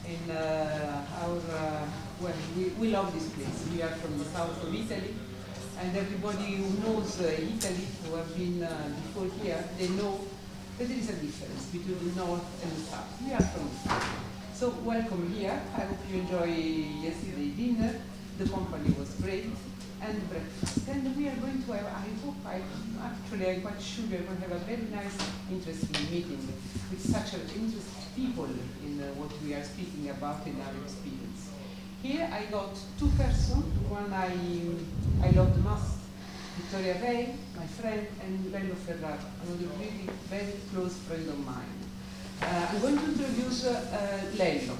in well, we love this place. We are from the south of Italy, and everybody who knows Italy, who have been before here, they know that there is a difference between the north and the south. We are from the south. So welcome here. I hope you enjoy yesterday dinner. The company was great, and breakfast. And we are going to have, I'm quite sure we are going to have a very nice, interesting meeting with such interesting people in what we are speaking about in our experience. Here I got two persons. One I love the most, Vittoria Rey, my friend, and Lello Ferraro, another really very close friend of mine. I'm going to introduce Lello.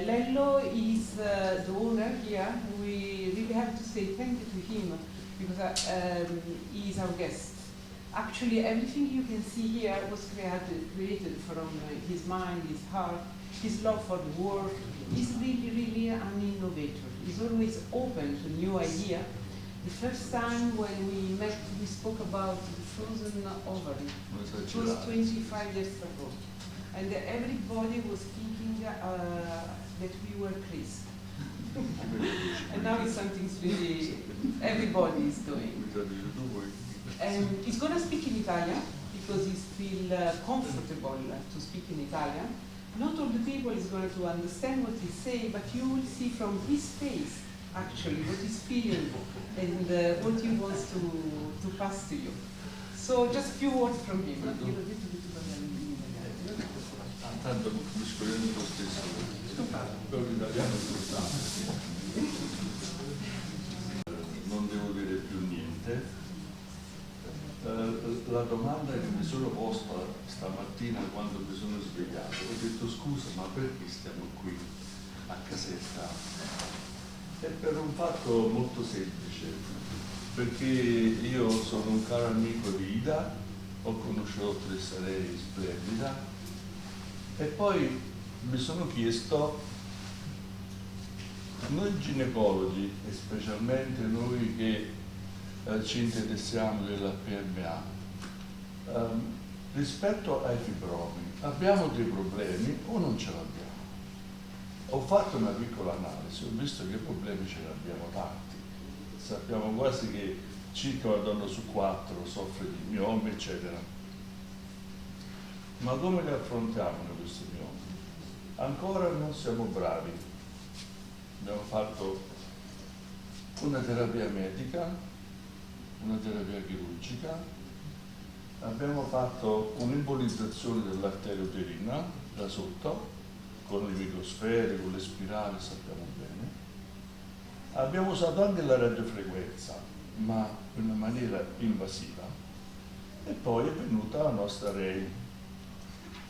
Lello is the owner here. We really have to say thank you to him because he is our guest. Actually, everything you can see here was created from his mind, his heart, his love for the work. He's really an innovator. He's always open to new ideas. The first time when we met, we spoke about the frozen ovary. It was 25 years ago. And everybody was thinking that we were crazy. And now it's something really everybody is doing. And he's going to speak in Italian because he feels comfortable to speak in Italian. Not all the people is going to understand what he says, but you will see from his face actually what he's feeling and what he wants to pass to you. So just a few words from him. Tanto discorrendo lo stesso, però l'italiano non devo dire più niente. La domanda che mi sono posta stamattina quando mi sono svegliato, ho detto scusa, ma perché stiamo qui a Caserta? È per un fatto molto semplice, perché io sono un caro amico di Ida, ho conosciuto Tressarei splendida, e poi mi sono chiesto, noi ginecologi, e specialmente noi che ci interessiamo della PMA, rispetto ai fibromi, abbiamo dei problemi o non ce l'abbiamo? Ho fatto una piccola analisi, ho visto che problemi ce ne abbiamo tanti. Sappiamo quasi che circa una donna su 4 soffre di miomi, eccetera. Ma come li affrontiamo noi questi miomi? Ancora non siamo bravi. Abbiamo fatto una terapia medica, una terapia chirurgica, abbiamo fatto un'embolizzazione dell'arteria uterina da sotto, con le microsfere, con le spirali, sappiamo bene. Abbiamo usato anche la radiofrequenza, ma in una maniera invasiva. E poi è venuta la nostra Rei.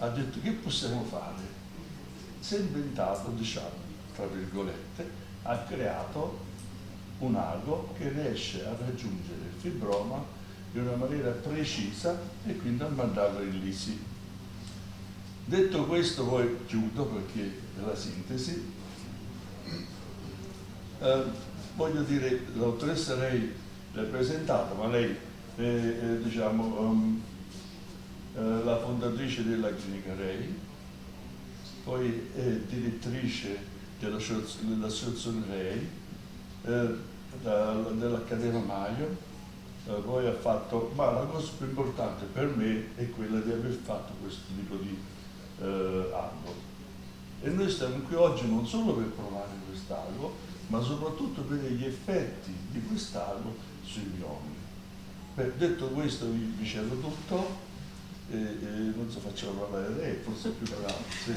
Ha detto che possiamo fare? Si è inventato, diciamo, tra virgolette, ha creato un ago che riesce a raggiungere il fibroma in una maniera precisa e quindi a mandarlo in lisi. Detto questo, poi chiudo perché è la sintesi. Voglio dire, la dottoressa Rei l'ha presentata, ma lei è diciamo, la fondatrice della clinica Rei, poi è direttrice dell'associazione Rei, dell'Accademia Maio, poi ha fatto, ma la cosa più importante per me è quella di aver fatto questo tipo di ago. E noi stiamo qui oggi non solo per provare quest'ago, ma soprattutto per gli effetti di quest'ago sui miomi. Detto questo vi cedo tutto e non so, facciamo parlare lei, forse è più bravo. Sì.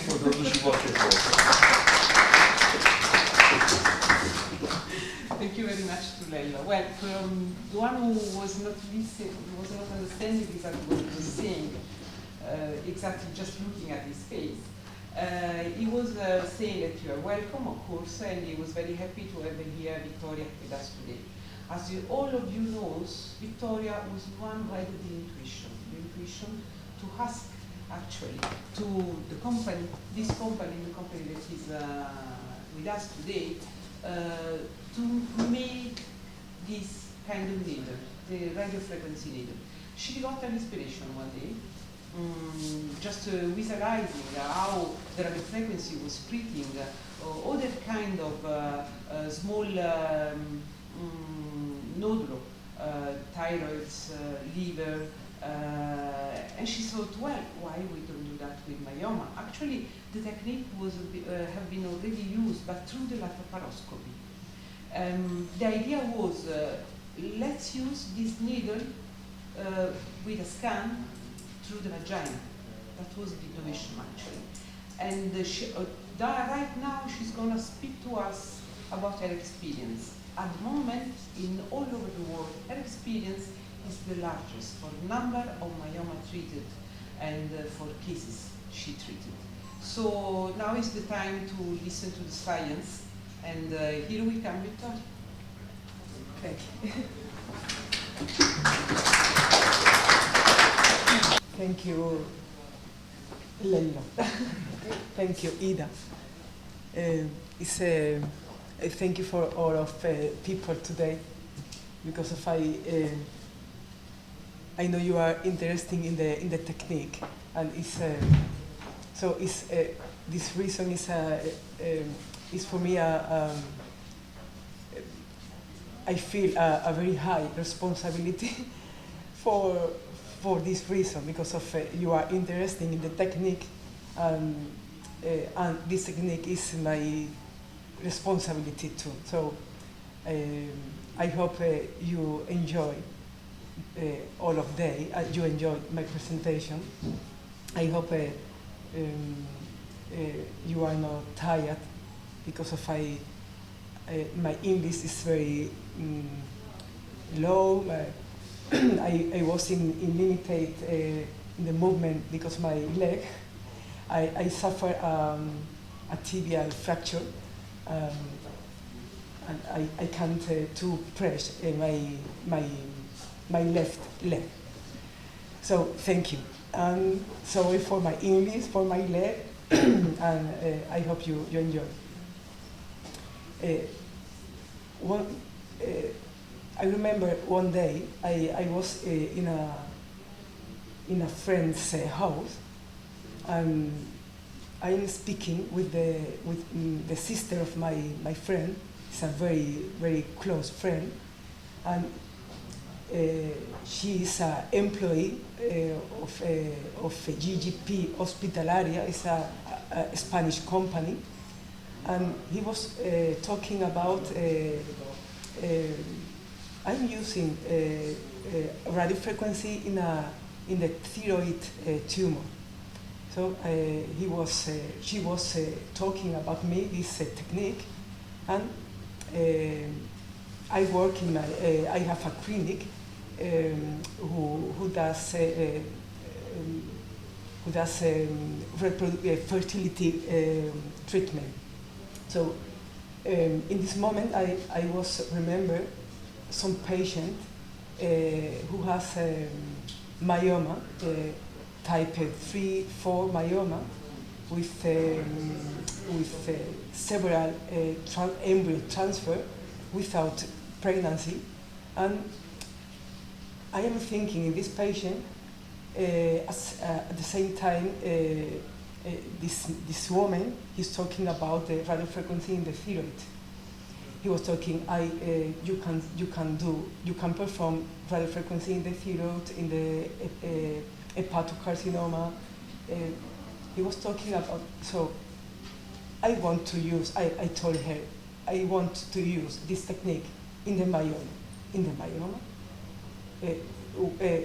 Produci qualche cosa. Thank you very much to Lello. Well, the one who was not listening, was not understanding exactly what he was saying, exactly just looking at his face, he was saying that you are welcome, of course, and he was very happy to have here Vittoria with us today. As all of you know, Vittoria was the one who had the intuition to ask actually to the company, the company that is with us today, to make this kind of needle, the radio frequency needle. She got an inspiration one day just visualizing how the radio frequency was treating other kind of small nodulo, thyroids, liver, and she thought, well, why we don't do that with myoma? Actually, the technique was have been already used, but through the laparoscopy. The idea was, let's use this needle with a scan through the vagina. That was the innovation, actually. And right now, she's going to speak to us about her experience. At the moment, in all over the world, her experience is the largest for number of myoma treated and for cases she treated. So now is the time to listen to the science, and here we come, Victoria. Thank you. Thank you, Lello. Thank you, Ida. Thank you for all of people today, because of I know you are interested in the technique, and this reason is for me I feel a very high responsibility for this reason, because of you are interested in the technique, and this technique is my responsibility too. So I hope you enjoy all of day. You enjoyed my presentation. I hope you are not tired, because of my English is very low. I was in limited in the movement because my leg. I suffered a tibial fracture, and I can't to press my left leg. So thank you. Sorry for my English, for my leg, and I hope you enjoy. I remember one day I was in a friend's house, and I am speaking with the sister of my friend. It's a very, very close friend, and she is an employee of GGP Hospitalaria. It's a Spanish company, and he was talking about I'm using radiofrequency in the thyroid tumor. So she was talking about me this technique, and I work in I have a clinic who does fertility treatment. So in this moment, I was remember some patient who has myoma, type 3-4 myoma, with several embryo transfer without pregnancy, and I am thinking in this patient at the same time this woman is talking about the radiofrequency in the thyroid. He was talking, you can perform radiofrequency in the thyroid, in the hepatocarcinoma. He was talking about, so I want to use, I told her, I want to use this technique in the myoma. In the myoma?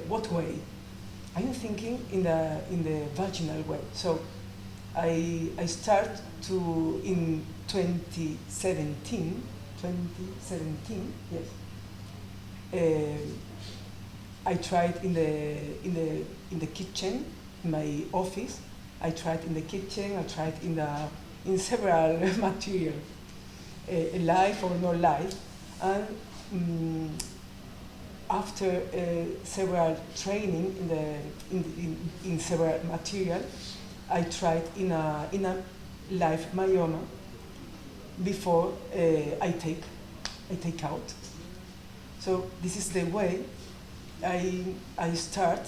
What way? I'm thinking in the vaginal way. So I start to, in 2017, yes. I tried in the kitchen, in my office. I tried in the kitchen. I tried in several material, live or not live, and after several training in several material, I tried in a live myoma before I take out. So this is the way I start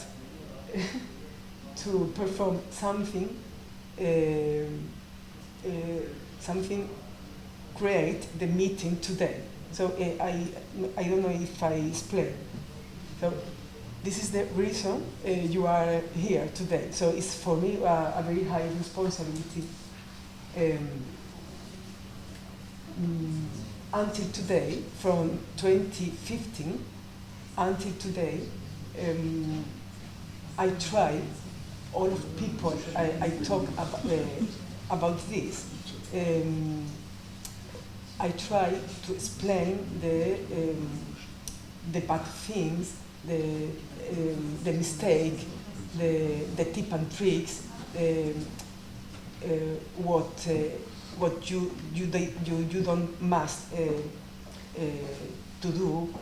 to perform something, something create the meeting today. So I don't know if I explain. So this is the reason you are here today. So it's for me a very high responsibility. Until today, from 2015 until today, I try, all of people I talk about this, I try to explain the bad things, the mistake, the tip and tricks, what you don't must to do,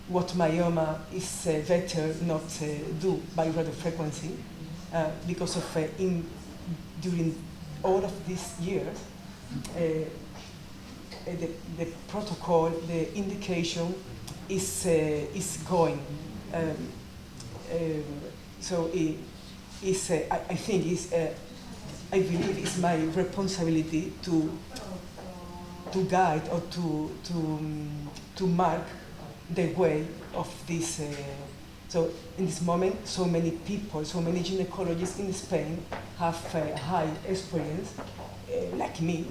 what myoma is better not do by radiofrequency, because of during all of these years, the protocol, the indication is going. So it is, I think is, I believe it's my responsibility to guide or to mark the way of this. So in this moment, so many people, so many gynecologists in Spain have high experience, like me.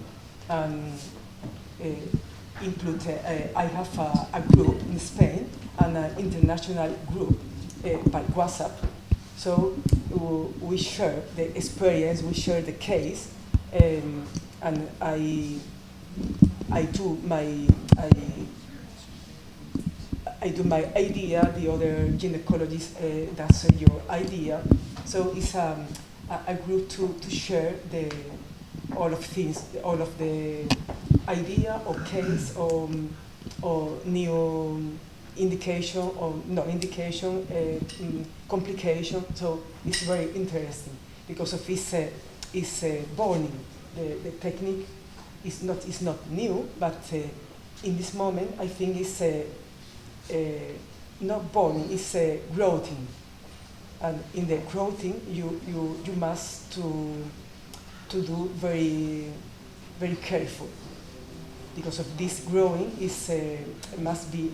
Include, I have a group in Spain and an international group by WhatsApp. So we share the experience, we share the case, and I do my idea. The other gynecologist does your idea. So it's a group to share all of things, all of the idea or case or new indication or no indication, complication. So it's very interesting because of it's burning. The technique is not new, but in this moment I think it's not burning, it's growing. And in the growing, you must to do very careful, because of this growing is must be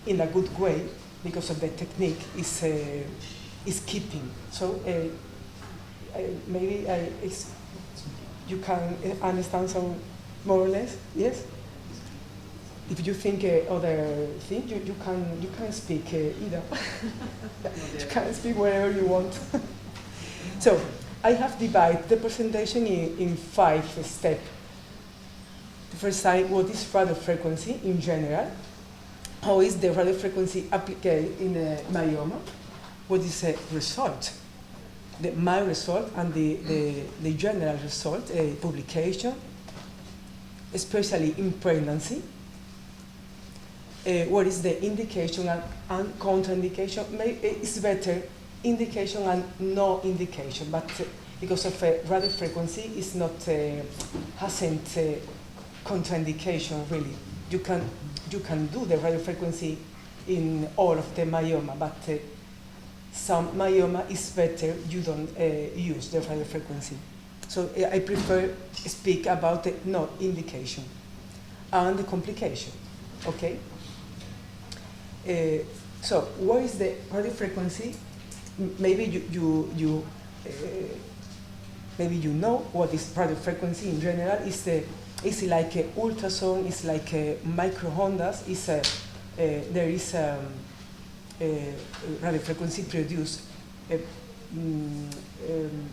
in a good way, because of the technique is keeping. So maybe you can understand some more or less. Yes. If you think other thing, you can speak either. You can speak wherever you want. So I have divided the presentation in 5 steps. The first time, what is radiofrequency in general? How is the radiofrequency applied in a myoma? What is the result? My result and the general result, publication, especially in pregnancy. What is the indication and contraindication? It's better indication and no indication, but because of radiofrequency, it's not hasn't contraindication really. You can do the radiofrequency in all of the myoma, but some myoma is better you don't use the radiofrequency. So I prefer speak about the no indication and the complication. Okay. So what is the radiofrequency? Maybe you maybe you know what is radiofrequency in general. It's like a ultrasound. It's like a microondas. There is radiofrequency produce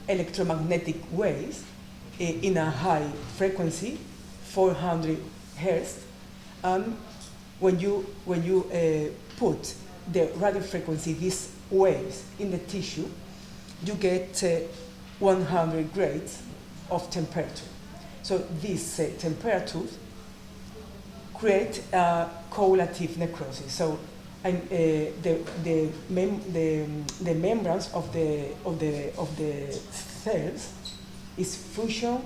electromagnetic waves in a high frequency, 400 hertz. When you put the radiofrequency, these waves, in the tissue, you get 100 grades of temperature. So these temperatures create coagulative necrosis. So the membranes of the cells is fusion.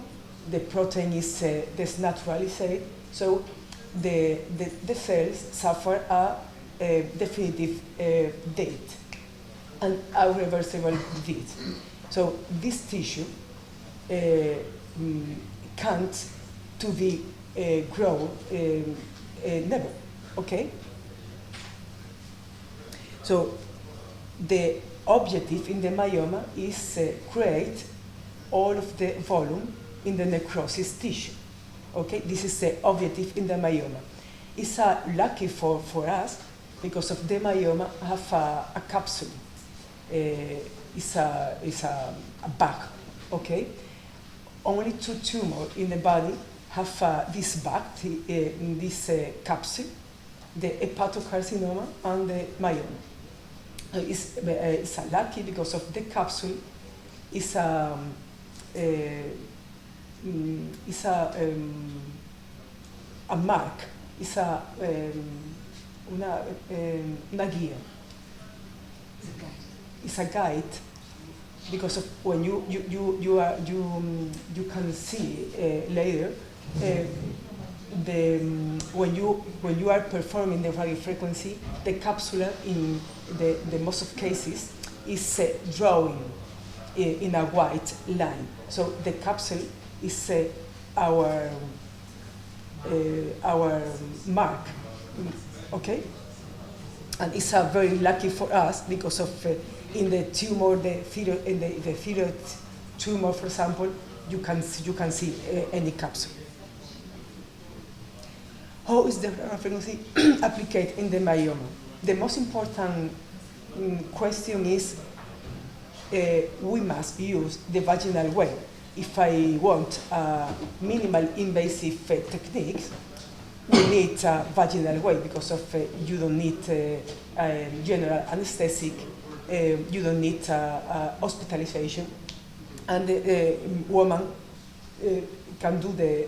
The protein is desnaturalized. So the cells suffer a definitive death. and irreversible disease. So this tissue can't to be grow never, okay? So the objective in the myoma is create all of the volume in the necrosis tissue, okay? This is the objective in the myoma. It's lucky for us because of the myoma have a capsule. It's a bag, okay? Only 2 tumors in the body have this bag, this capsule, the hepatocarcinoma and the myoma. It's lucky because of the capsule. It's a mark. It's una guía. It's a guide because of when you can see later when you are performing the radio frequency, the capsule in the most of cases is drawing in a white line. So the capsule is our mark, okay? And it's very lucky for us because of in the tumor, the thyroid tumor, for example, you can see any capsule. How is the radio frequency applied in the myoma? The most important question is we must use the vaginal way. If I want minimal invasive techniques, we need a vaginal way because of you don't need general anesthetic, you don't need hospitalization, and the woman can do the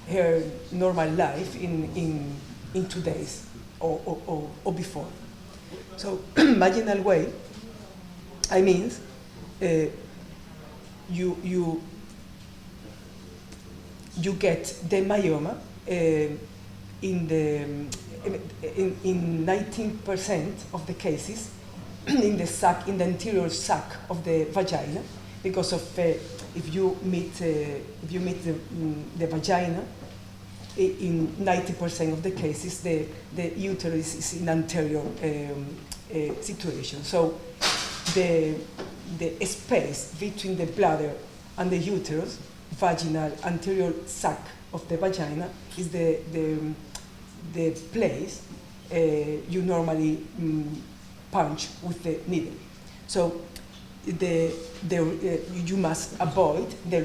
her normal life in 2 days or before. So vaginal way, I mean, you get the myoma in 19% of the cases in the anterior sac of the vagina, because of if you meet the vagina, in 90% of the cases the uterus is in anterior situation. So the space between the bladder and the uterus, vaginal anterior sac of the vagina, is the place you normally punch with the needle. So you must avoid the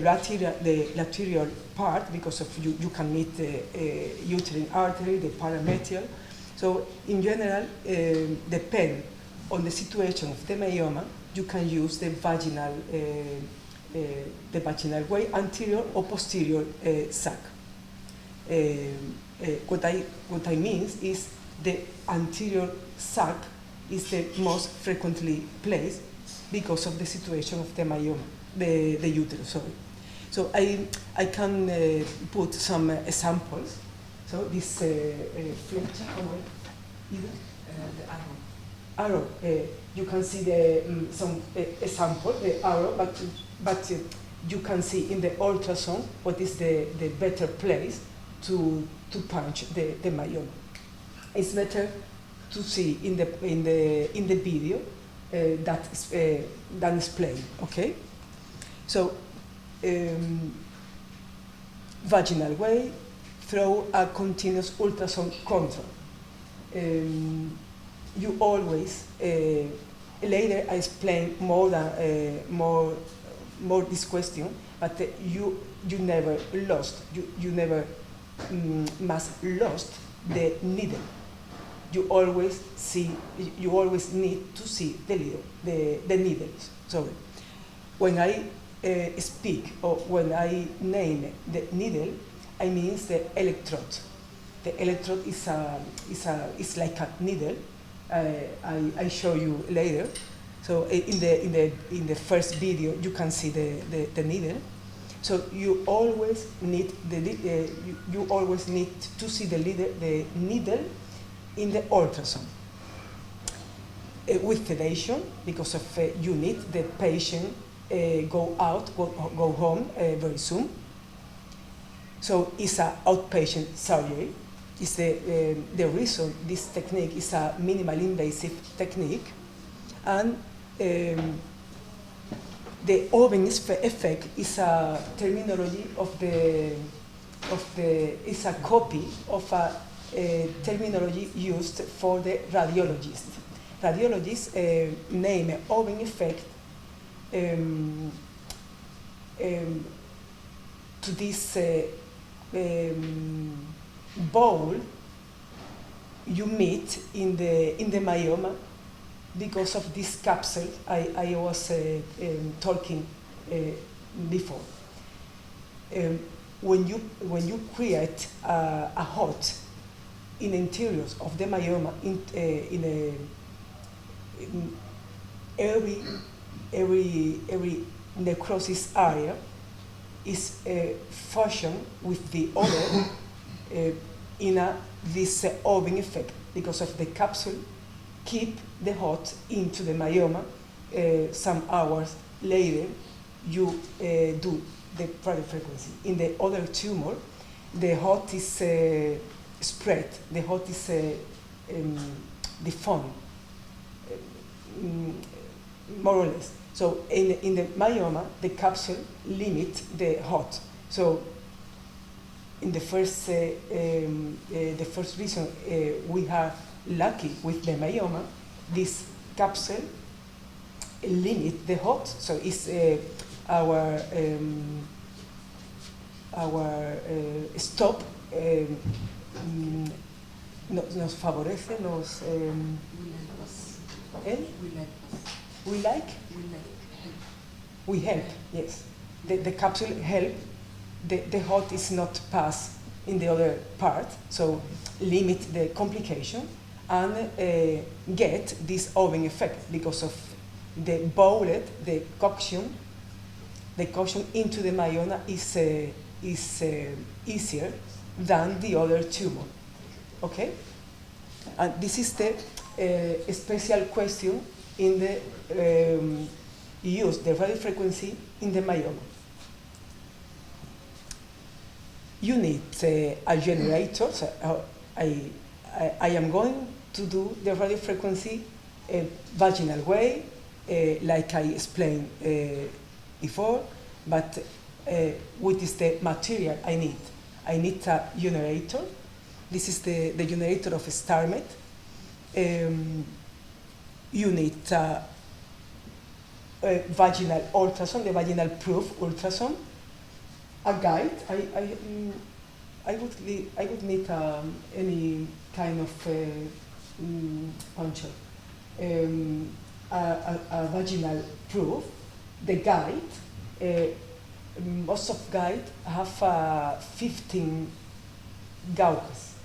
lateral part because of you can meet the uterine artery, the parametrial. So in general, depend on the situation of the myoma, you can use the vaginal way, anterior or posterior sac. What I mean is the anterior sac is the most frequently placed because of the situation of the myoma, the uterus, sorry. So I can put some examples. So this flecha, the arrow. You can see some example, the arrow, but you can see in the ultrasound what is the better place to punch the myoma. It's better to see in the video that is than explained. Okay, so vaginal way through a continuous ultrasound control. You always later I explain more this question, but you never lost you never must lost the needle. You always need to see the needles. Sorry, when I speak or when I name the needle, I mean the electrode. The electrode is like a needle. I show you later. So in the first video you can see the needle. So you always need you always need to see the needle in the ultrasound. with sedation, because of you need the patient go home very soon. So it's an outpatient surgery. It's the reason this technique is a minimal invasive technique, and the oven effect is a terminology is a copy of a terminology used for the radiologist. Radiologists name oven effect to this bowl you meet in the myoma because of this capsule I was talking before. When you create a hot in interiors of the myoma, in every necrosis area is fusion with the other in this oven effect, because of the capsule keep the hot into the myoma. Some hours later you do the radiofrequency. In the other tumor, the hot is spread, the hot is deformed, more or less. So in the myoma, the capsule limit the hot. So in the first reason we are lucky with the myoma, this capsule limit the hot. So it's our stop nos favorece, nos we help, yes. The capsule help the hot is not pass in the other part, so limit the complication and get this oven effect because of the bowlet, the coction into the myoma is easier than the other tumor. Okay? And this is the special question in the use the radiofrequency in the myoma. You need a generator. So I am going to do the radiofrequency vaginal way, like I explained before, but what is the material I need? I need a generator. This is the generator of StarMed. You need a vaginal ultrasound, the vaginal proof ultrasound, a guide. I would need any kind of puncture, a vaginal proof, the guide. Most of guide have 15 gauges.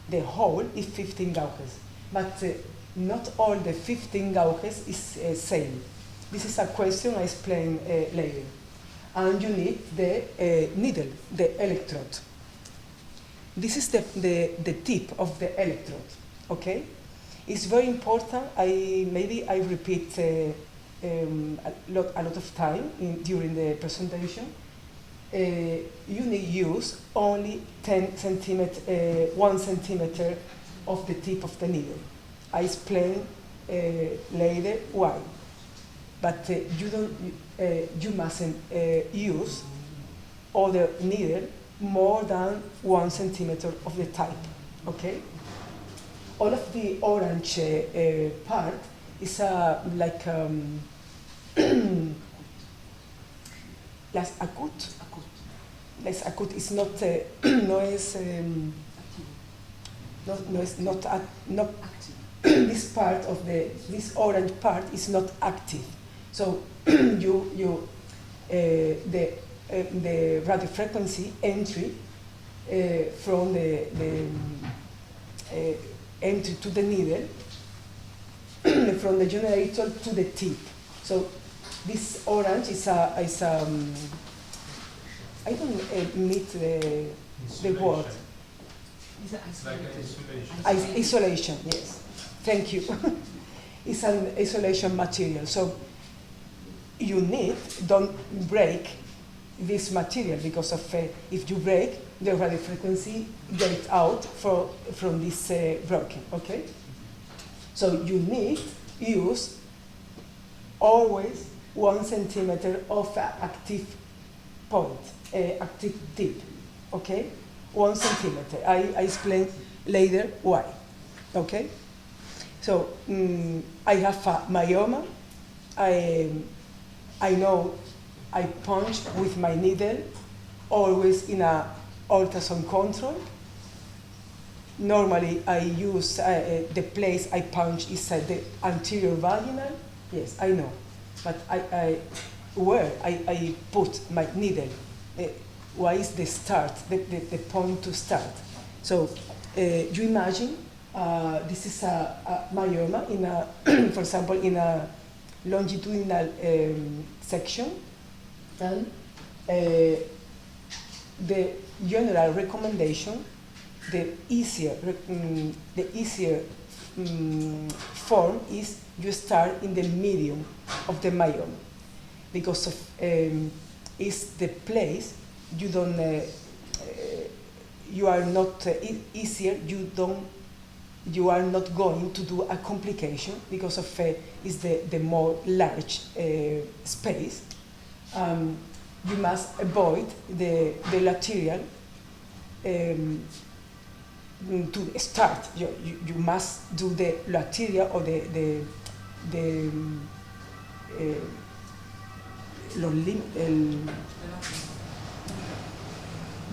The whole is 15 gauges, but not all the 15 gauges is same. This is a question I explain later. And you need the needle, the electrode. This is the tip of the electrode, okay? It's very important. Maybe I repeat a lot of time during the presentation. You need use only 1 centimeter of the tip of the needle. I explain later why. But you mustn't use other needle more than 1 centimeter of the type, okay? All of the orange part is like less acute. Less acute is not not this part of this orange part is not active. So the radiofrequency entry from the entry to the needle from the generator to the tip. So this orange is I don't need the word. It's like an isolation. Isolation, yes. Thank you. is an isolation material. So don't break this material, because of if you break, the radio frequency gets out from this broken, okay? So you need use always 1 centimeter of active point, active tip, okay? 1 centimeter. I explain later why, okay? So I have a myoma. I know I punch with my needle, always in a ultrasound control. Normally I use, the place I punch is the anterior vaginal. Yes, I know. But where I put my needle, why is the start, the point to start? So you imagine this is a myoma in a, for example, in a longitudinal section, and the general recommendation, the easier form is you start in the medium of the myoma, because of is the place you don't you are not easier, you are not going to do a complication, because of is the more large space. You must avoid the lateral to start. You must do the lateral or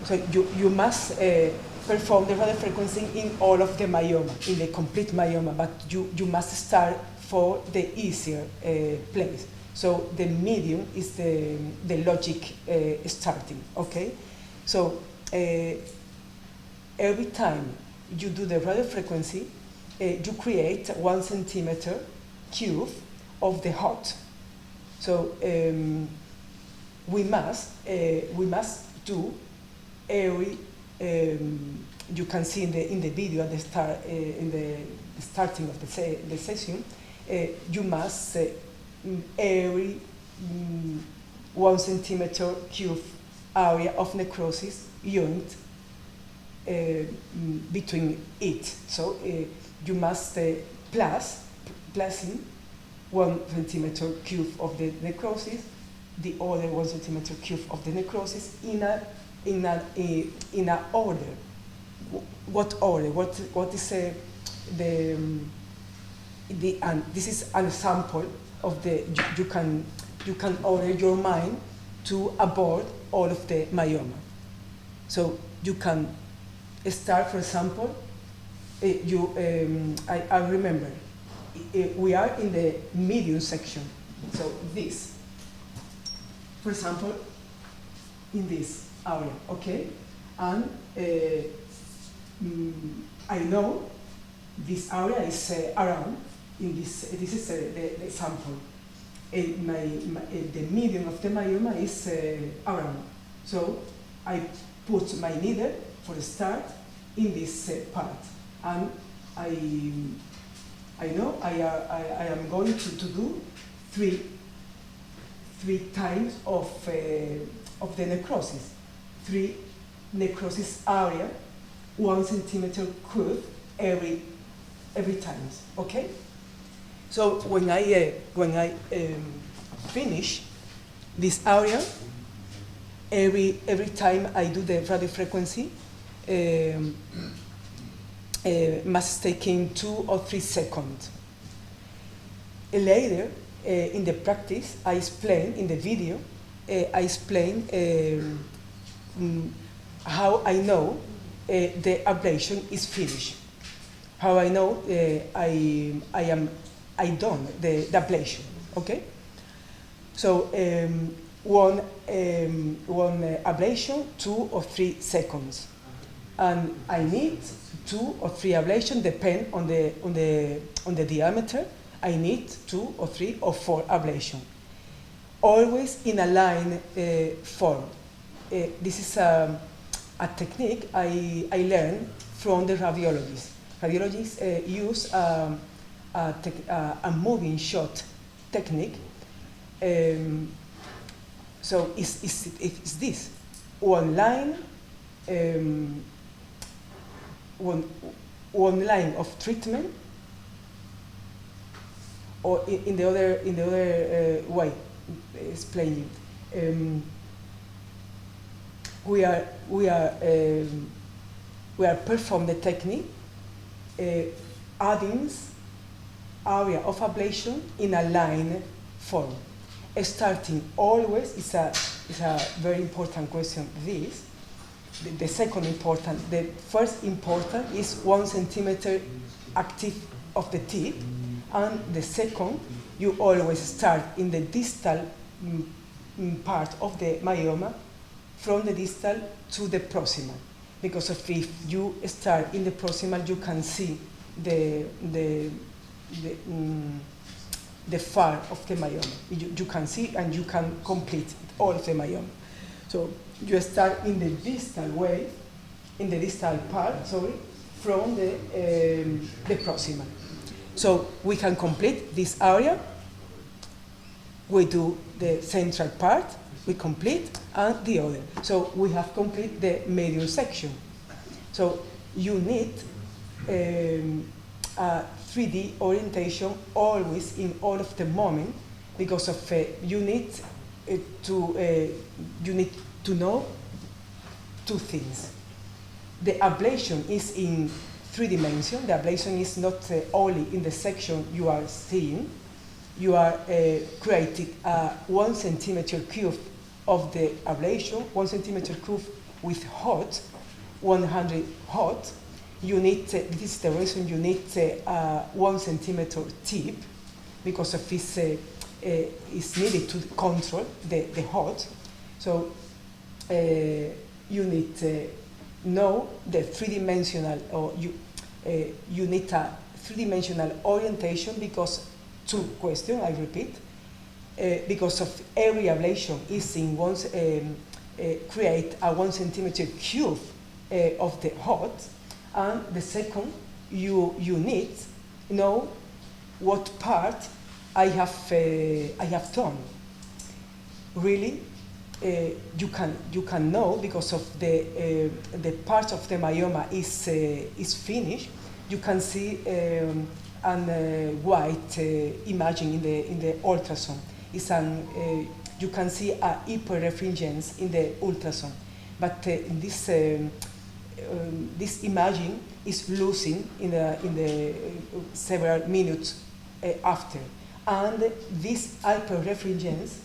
so you must perform the radiofrequency in all of the myoma, in the complete myoma, but you must start for the easier place. So the medium is the logic starting, okay? So every time you do the radiofrequency, you create 1 centimeter cube of the heart. So we must do every. You can see in the video at the start, in the starting of the session, you must every 1 centimeter cube area of necrosis unit between it. So you must placing 1 centimeter cube of the necrosis, the other 1 centimeter cube of the necrosis in a order. What order? What is and this is an example of the you can order your mind to abort all of the myoma. So you can start, for example, I remember we are in the medium section. So this, for example, in this area, okay, and I know this area is around. In this is the example. The medium of the myoma is around. So I put my needle for a start in this part, and I know I am going to do three times of the necrosis. 3 necrosis area, 1 centimeter cube every time. Okay. So when I finish this area, every time I do the radiofrequency, must take in 2 or 3 seconds. Later, in the practice, I explain in the video. I explain how I know the ablation is finished. How I know I done the ablation. Okay. So one ablation, 2 or 3 seconds, and I need 2 or 3 ablation, depend on the diameter. I need 2 or 3 or 4 ablation, always in a line form. This is a technique I learned from the radiologists. Radiologists use a a moving shot technique. So it's this one line, one line of treatment, or in the other way, explaining. We are perform the technique, adding area of ablation in a line form. Starting always is a very important question. This, the second important, the first important is 1 centimeter active of the tip, and the second, you always start in the distal part of the myoma, from the distal to the proximal, because if you start in the proximal, you can see the far of the myoma. You can see and you can complete all of the myoma. So you start in the distal way, in the distal part, sorry, from the proximal. So we can complete this area. We do the central part, we complete, and the other. So we have completed the medial section. So you need a 3D orientation always in all of the moment, because of you need to know two things. The ablation is in 3 dimensions. The ablation is not only in the section you are seeing. You are creating a 1 centimeter cube of the ablation, 1 centimeter cube with hot, 100 hot. You need, this is the reason you need 1 centimeter tip, because of this is needed to control the hot. So you need to know the 3-dimensional, or you need a 3-dimensional orientation, because 2 questions, I repeat, because of every ablation is in create a 1 centimeter cube of the hot, and the second, you need to know what part I have done. Really, you can know, because of the part of the myoma is finished. You can see white imaging in the ultrasound. It's you can see a hyperrefringence in the ultrasound, but this imaging is losing in the several minutes after, and this hyperrefringence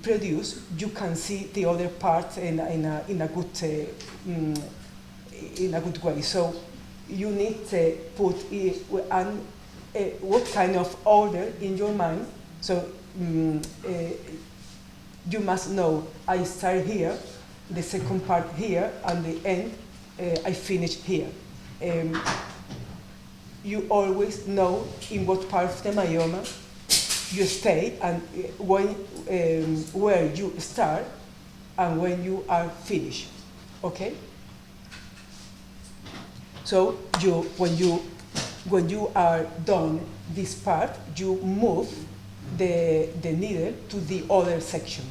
produce, you can see the other part in a good way. So you need to put what kind of order in your mind. So you must know, I start here, the second part here, and the end, I finish here. You always know in what part of the myoma you stay, and where you start and when you are finished. Okay? So when you are done this part, you move the needle to the other section.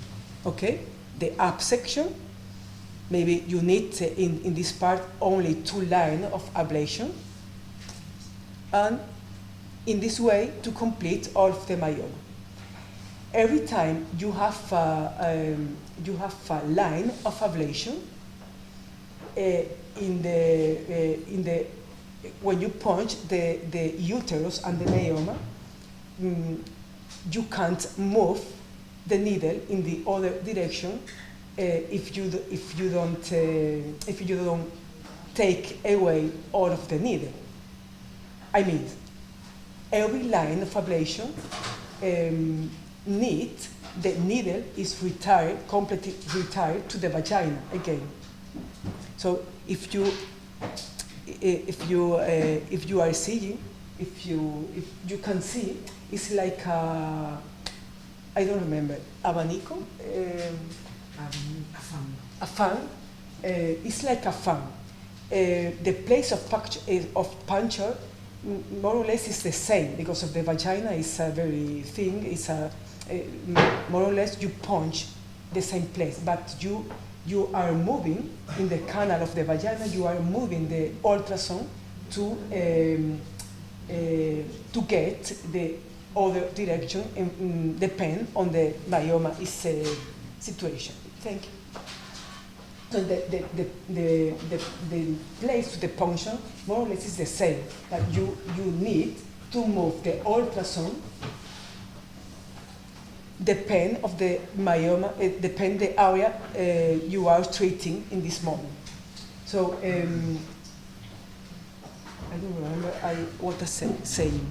Okay? The up section. Maybe you need in this part only 2 lines of ablation, and in this way to complete all of the myoma. Every time you have a line of ablation when you punch the uterus and the myoma, you can't move the needle in the other direction if you don't take away all of the needle. I mean, every line of ablation the needle is completely retired to the vagina again. So if you are seeing, if you can see, it's like I don't remember, abanico, a fan. It's like a fan. The place of puncture more or less is the same because of the vagina is very thin. It's more or less you punch the same place, but you are moving in the canal of the vagina. You are moving the ultrasound to get the other direction, depend on the myoma is situation. Thank you. So the place to the puncture more or less is the same, but you need to move the ultrasound depend of the myoma, depend the area you are treating in this moment. So I don't remember what I saying.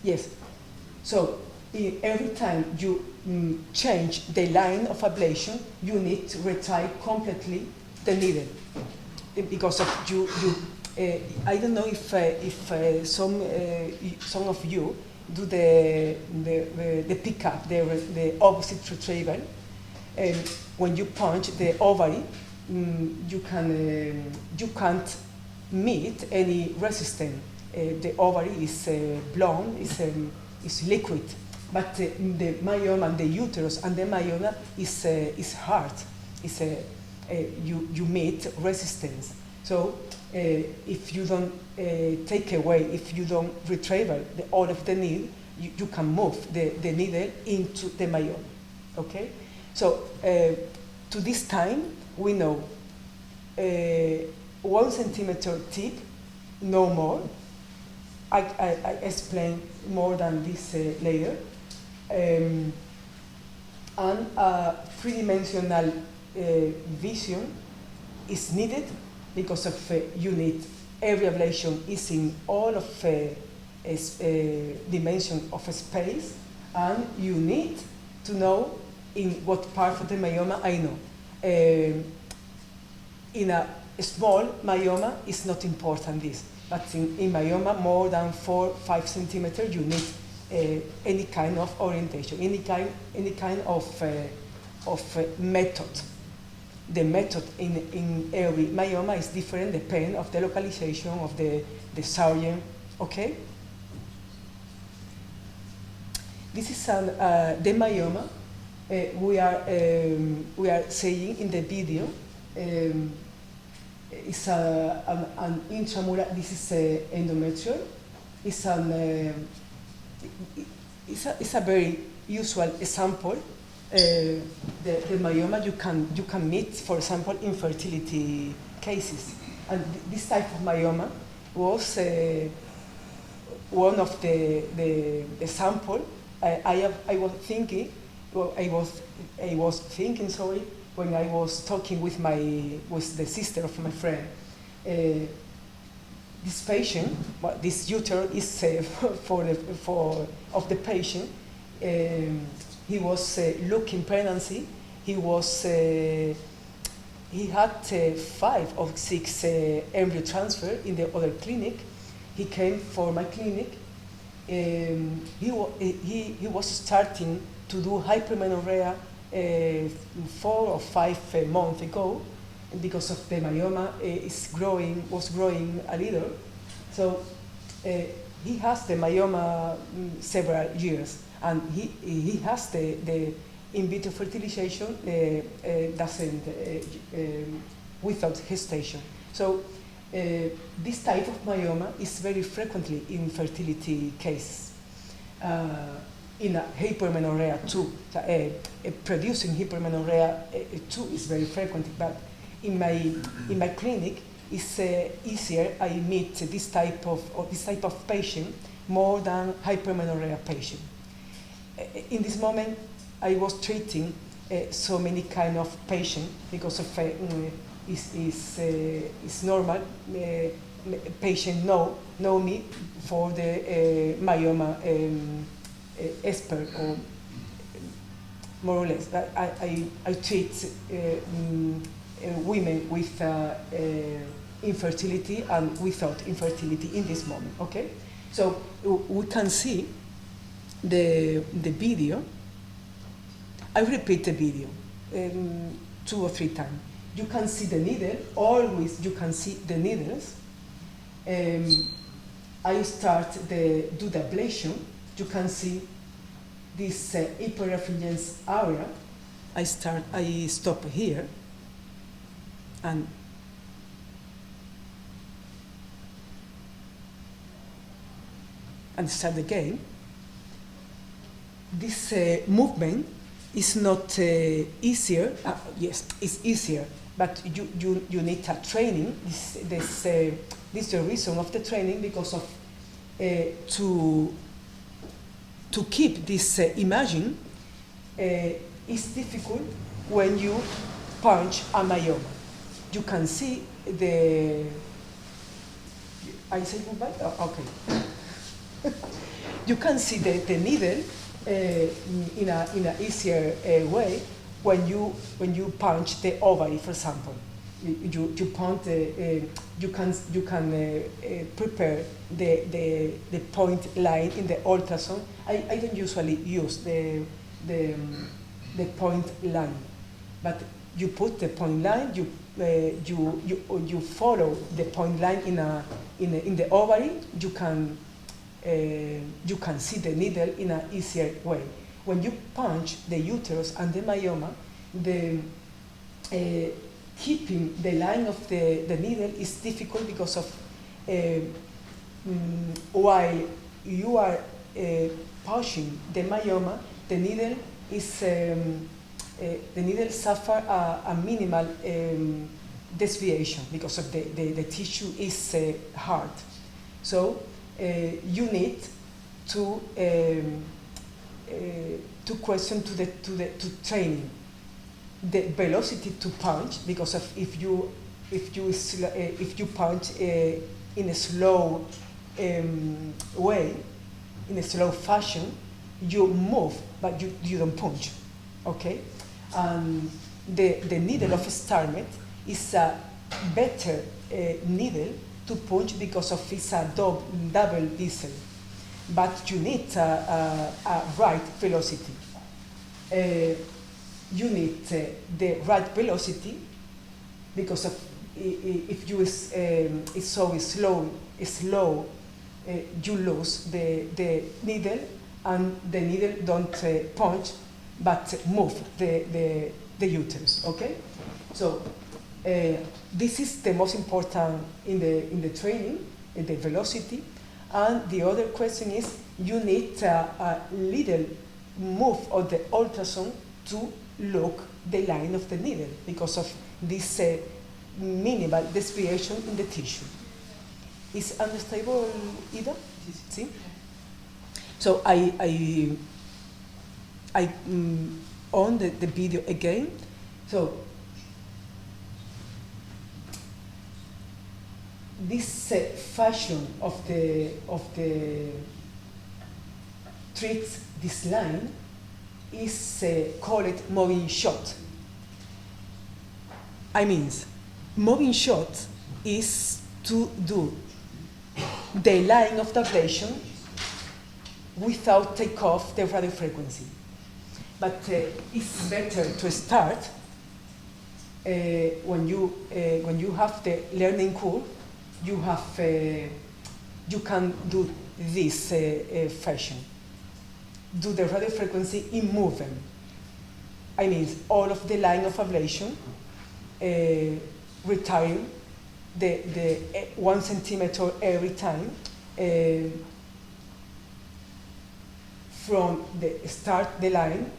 Yes. So every time you change the line of ablation, you need to retire completely the needle because of you. I don't know if some of you do the pickup, the opposite retrieval. When you punch the ovary, you can't meet any resistance. The ovary is blown, is liquid, but the myoma and the uterus and the myoma is hard. You meet resistance. So if you don't take away, if you don't retrieve all of the needle, you can move the needle into the myoma. Okay? So to this time, we know 1 centimeter tip, no more. I explain more than this later. And a three-dimensional vision is needed because of you need every ablation is in all of dimension of space, and you need to know in what part of the myoma I know. In a small myoma, it's not important this. But in myoma more than 4-5 centimeters, you need any kind of orientation, any kind of method. The method in every myoma is different, depending of the localization of the surgeon. Okay. This is the myoma we are saying in the video. It's an intramural. This is endometrial. It's a very usual example. The myoma you can meet, for example, infertility cases, and this type of myoma was one of the sample. I was thinking when I was talking with the sister of my friend. This patient, this uterus is of the patient. He was looking pregnancy. He had 5 or 6 embryo transfer in the other clinic. He came for my clinic. He was starting to do hypermenorrhea 4 or 5 months ago, because of the myoma was growing a little. So he has the myoma several years, and he has the in vitro fertilization doesn't without gestation. So this type of myoma is very frequently in fertility cases. In a hypermenorrhea too, producing hypermenorrhea too is very frequent. But in my clinic, it's easier. I meet this type of patient more than hypermenorrhea patient. In this moment, I was treating so many kind of patient because of it's normal. Patient know me for the myoma expert, or more or less. I treat women with infertility and without infertility in this moment. Okay, so we can see the video. I repeat the video 2 or 3 times. you can see the needle, always you can see the needles. I do the ablation. You can see this hyperefference area. I stop here, and start again. This movement is not easier. Yes, it's easier, but you need a training. This is the reason of the training, because of to keep this imaging is difficult when you punch a myoma. You can see the. I say goodbye. Oh, okay. You can see the needle in a easier way when you punch the ovary, for example. You punch you can prepare the point line in the ultrasound. I don't usually use the point line, but you put the point line. You follow the point line in the ovary. You can see the needle in an easier way. When you punch the uterus and the myoma, keeping the line of the needle is difficult, because of while you are pushing the myoma, the needle suffer a minimal deviation, because of the tissue is hard. So you need to question to training the velocity to punch, because of if you punch in a slow way, in a slow fashion, you move, but you don't punch. Okay, the needle of Starmet is a better needle to punch, because of it's a double diesel, but you need a right velocity. You need the right velocity, because of if you is so slow, you lose the needle, and the needle don't punch, but move the uterus. Okay, so this is the most important in the training, the velocity. And the other question is, you need a little move of the ultrasound to look the line of the needle, because of this minimal deviation in the tissue. Is understandable, Ida? See? So I on the video again. So this fashion of the treats this line is called moving shot. I mean, moving shot is to do the line of the ablation without take off the radio frequency. But it's better to start when you have the learning curve. You can do this fashion. Do the radio frequency in movement. I mean, all of the line of ablation, retiring the 1 centimeter every time from the start the line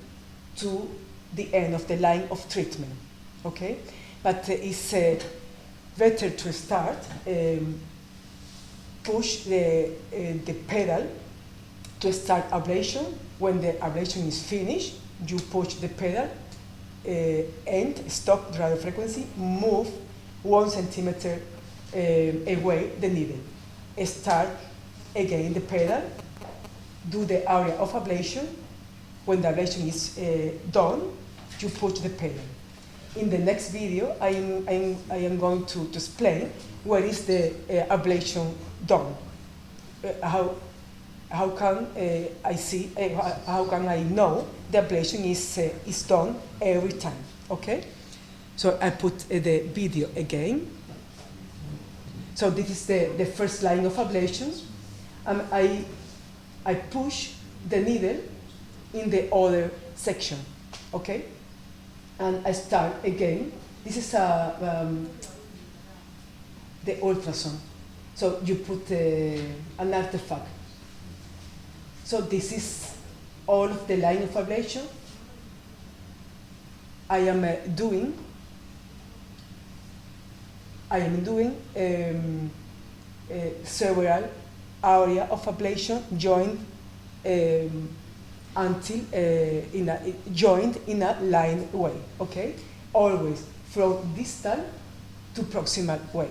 to the end of the line of treatment. Okay, but it's better to start, push the pedal to start ablation. When the ablation is finished, you push the pedal and stop the radio frequency, move 1 centimeter away the needle. Start again the pedal, do the area of ablation. When the ablation is done, you push the pedal. In the next video, I am going to explain where is the ablation done. How can I see? How can I know the ablation is done every time? Okay. So I put the video again. So this is the first line of ablation. And I push the needle in the other section, okay? And I start again. This is the ultrasound. So you put an artifact. So this is all of the line of ablation. I am doing several area of ablation joined until joined in a line way, okay? Always from distal to proximal way.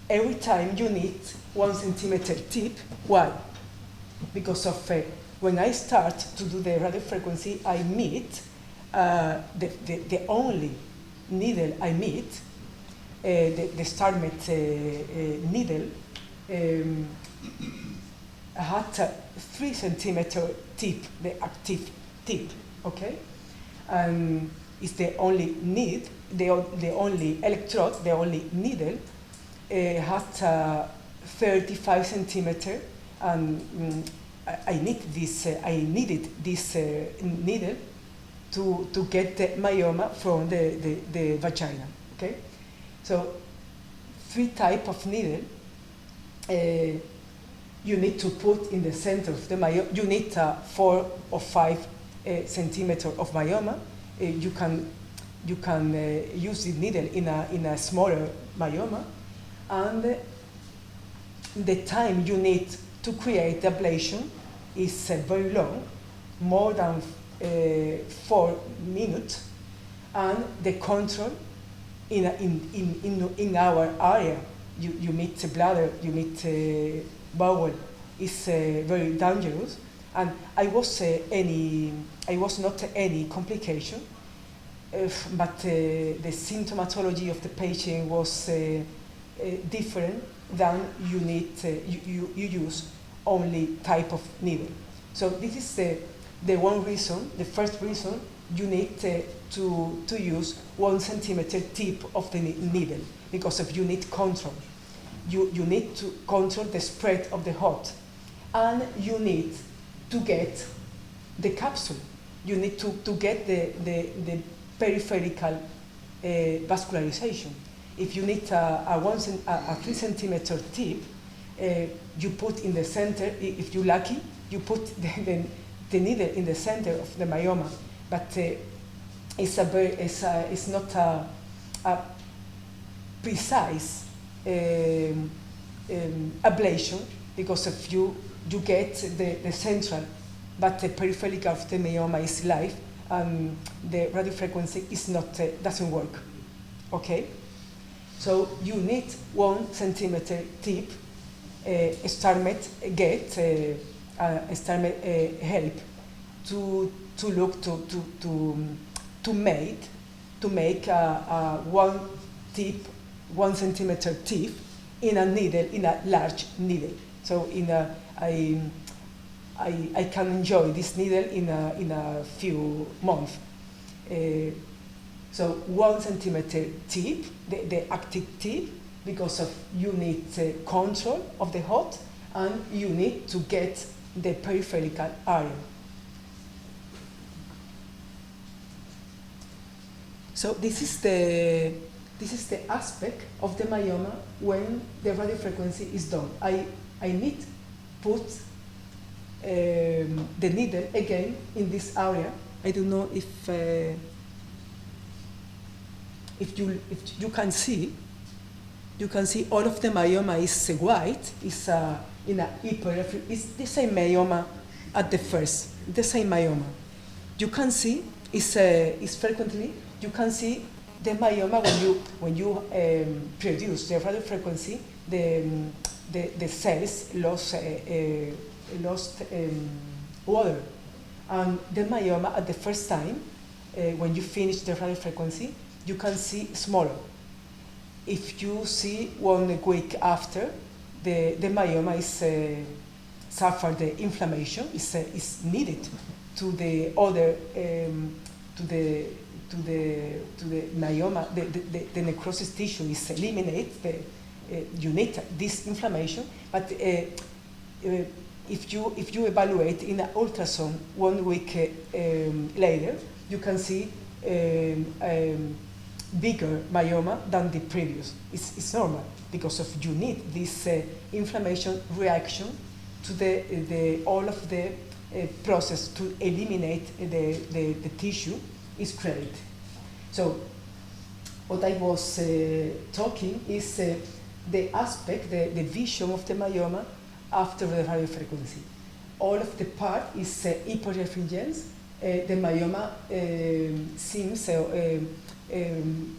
Every time you need 1 centimeter tip. Why? Because of when I start to do the radiofrequency, I meet the only needle I meet, the StarMed needle, had a 3 centimeter tip, the active tip, okay? And it's the only the only electrode, the only needle, had 35 centimeter, and I needed this needle to get the myoma from the vagina, okay? So 3 types of needle. You need to put in the center of the myoma. You need 4 or 5 centimeter of myoma. You can use the needle in a smaller myoma, and the time you need to create the ablation is very long, more than 4 minutes, and the control in our area. You meet the bladder, you meet bowel, is very dangerous, and I was not any complication, but the symptomatology of the patient was different than you need. You use only type of needle. So this is the one reason. The first reason you need to use 1 centimeter tip of the needle, because of you need control. You need to control the spread of the hot, and you need to get the capsule. You need to get the peripheral vascularization. If you need a 3 centimeter tip, you put in the center. If you're lucky, you put the needle in the center of the myoma, but it's not a precise ablation, because if you get the central, but the peripheral of the myoma is live, and the radiofrequency is not doesn't work. Okay, so you need 1 centimeter tip. StarMed get StarMed help to look to make a 1 centimeter tip in a needle, in a large needle. So I can enjoy this needle in a few months. So 1 centimeter tip, the active tip, because of you need control of the hot, and you need to get the peripheral area. So this is the aspect of the myoma when the radiofrequency is done. I need put the needle again in this area. I don't know if you can see. You can see all of the myoma is white. It's in a hyperperipheral. It's the same myoma at the first. The same myoma. You can see is frequently. You can see the myoma when you produce the radiofrequency. The cells lost water, and the myoma at the first time when you finish the radiofrequency, you can see smaller. If you see 1 week after, the myoma is suffer the inflammation is needed to the other the myoma, the necrosis tissue is eliminated, you need this inflammation, but if you evaluate in an ultrasound 1 week later, you can see bigger myoma than the previous. It's normal because of you need this inflammation reaction to the all of the process to eliminate the tissue is created. So what I was talking is the aspect, the vision of the myoma after the radiofrequency. All of the part is hyperefringence. The myoma seems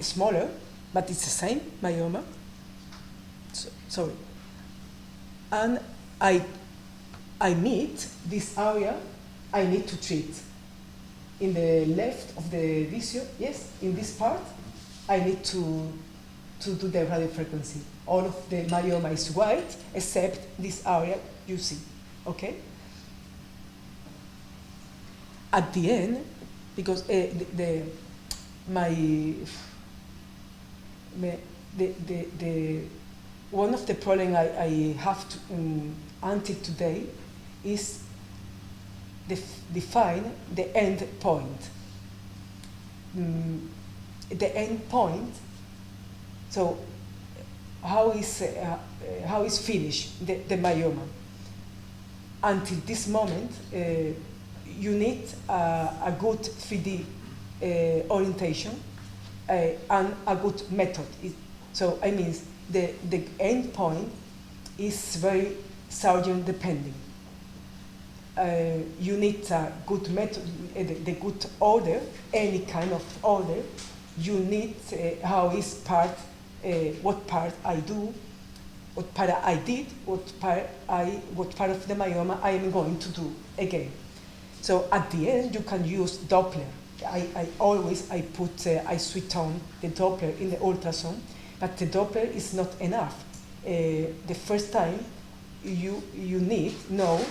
smaller, but it's the same myoma. Sorry. And I need this area, I need to treat. In the left of the vision, yes, in this part, I need to do the radiofrequency. All of the myoma is white, except this area you see, okay? At the end, because one of the problems I have to, until today is define the end point. The end point, so how is finished the myoma? Until this moment, you need a good 3D orientation and a good method. So I mean, the end point is very surgeon depending. You need a good method, the good order, any kind of order. You need how is part, what part I do, what part I did, what part of the myoma I am going to do again. So at the end, you can use Doppler. I switch on the Doppler in the ultrasound, but the Doppler is not enough. The first time you need know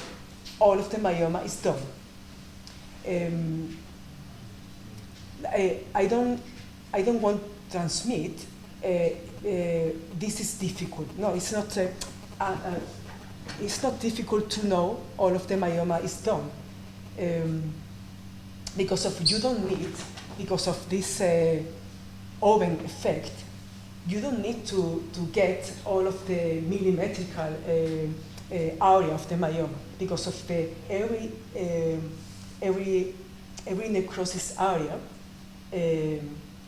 all of the myoma is done. I don't want to transmit. This is difficult. No, it's not. It's not difficult to know all of the myoma is done. Because of you don't need, because of this oven effect, you don't need to get all of the millimetrical area of the myoma, because of the every necrosis area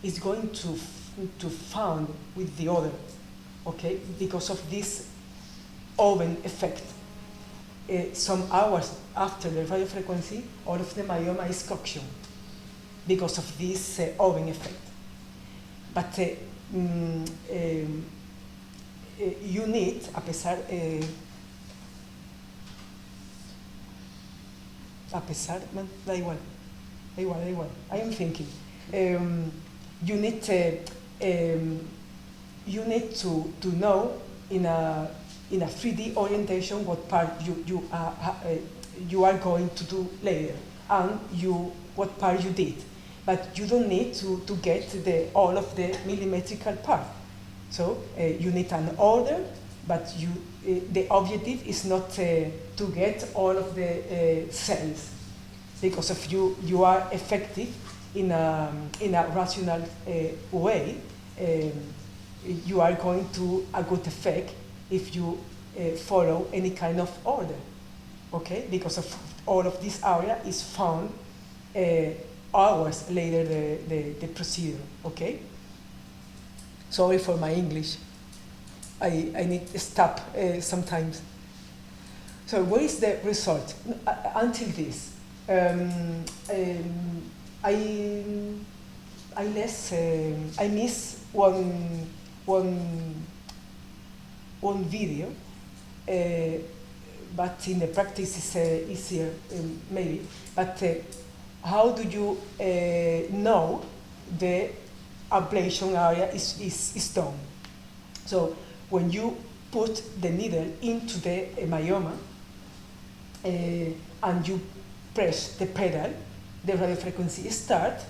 is going to found with the other, okay? Because of this oven effect. Some hours after the radiofrequency, all of the myoma is coction because of this oven effect. But you need, a pesar, da igual. I am thinking. You need to know in a 3D orientation what part you are going to do later, and what part you did. But you don't need to get all of the millimetrical part. So you need an order, but the objective is not to get all of the cells, because if you are effective in a rational way, you are going to a good effect if you follow any kind of order, okay? Because of all of this area is found hours later the procedure, okay? Sorry for my English. I need to stop sometimes. So what is the result? Until this, I miss one video, but in the practice it's easier maybe. But how do you know the ablation area is done? So when you put the needle into the myoma and you press the pedal, the radiofrequency starts,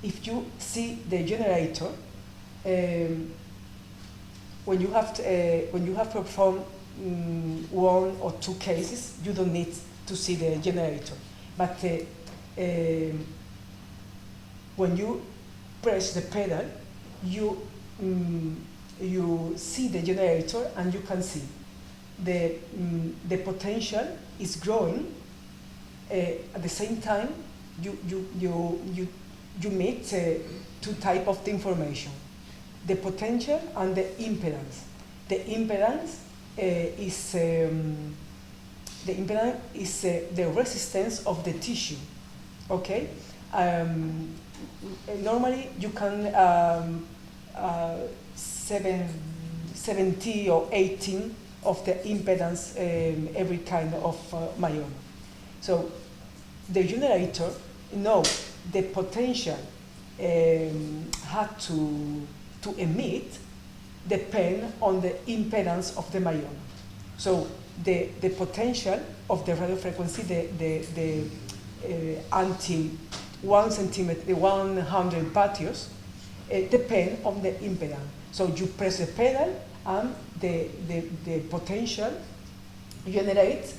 if you see the generator, when you have performed one or two cases, you don't need to see the generator. But when you press the pedal, you see the generator, and you can see the potential is growing. At the same time, you meet two types of information: the potential and the impedance. The impedance is the resistance of the tissue. Okay. Normally, you can 70 or 18 of the impedance every kind of myoma. So the generator knows the potential had to emit depend on the impedance of the myoma. So the potential of the radiofrequency, the until 1 centimeter, 100 batios, depend on the impedance. So you press the pedal, and the potential generated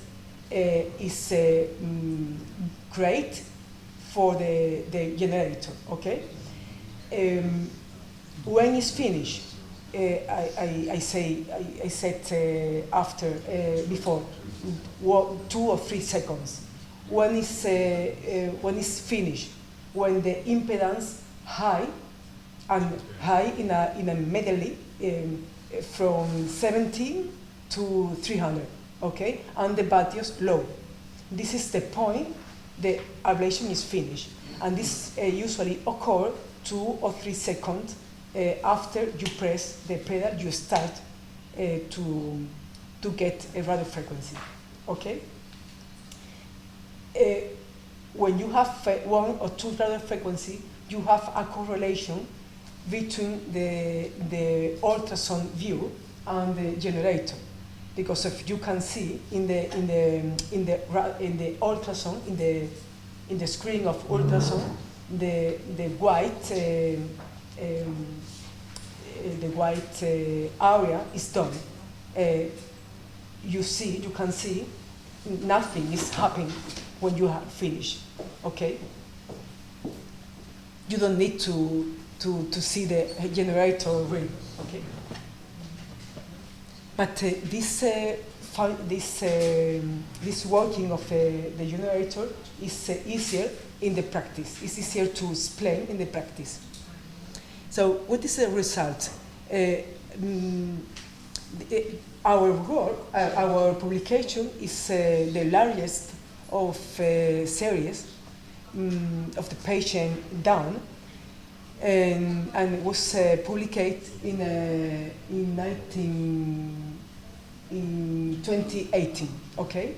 is great for the generator. Okay. When it's finished, I said before 2 or 3 seconds. When it's finished, when the impedance high in a medley from 17 to 300, okay, and the batios low. This is the point the ablation is finished, and this usually occurs 2 or 3 seconds after you press the pedal. You start to get a radiofrequency, okay. When you have 1 or 2 radiofrequency, you have a correlation between the ultrasound view and the generator, because if you can see in the ultrasound, in the screen of ultrasound, the white area is done. You can see nothing is happening when you have finished. Okay. You don't need to see the generator ring. Okay. But this working of the generator is easier in the practice. It's easier to explain in the practice. So what is the result? Our work, our publication is the largest of series of the patient done, and it was published in 2018. Okay,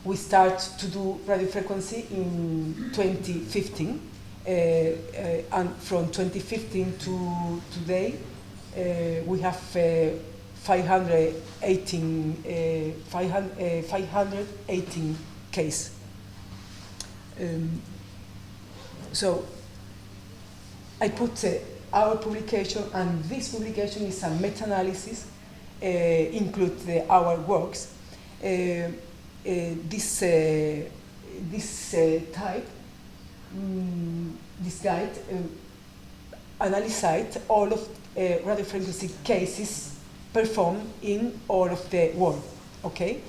we start to do radiofrequency in 2015, and from 2015 to today, we have 518 cases. So I put our publication, and this publication is a meta-analysis, include our works. This guide analyzed all of radiofrequency cases performed in all of the world. Okay.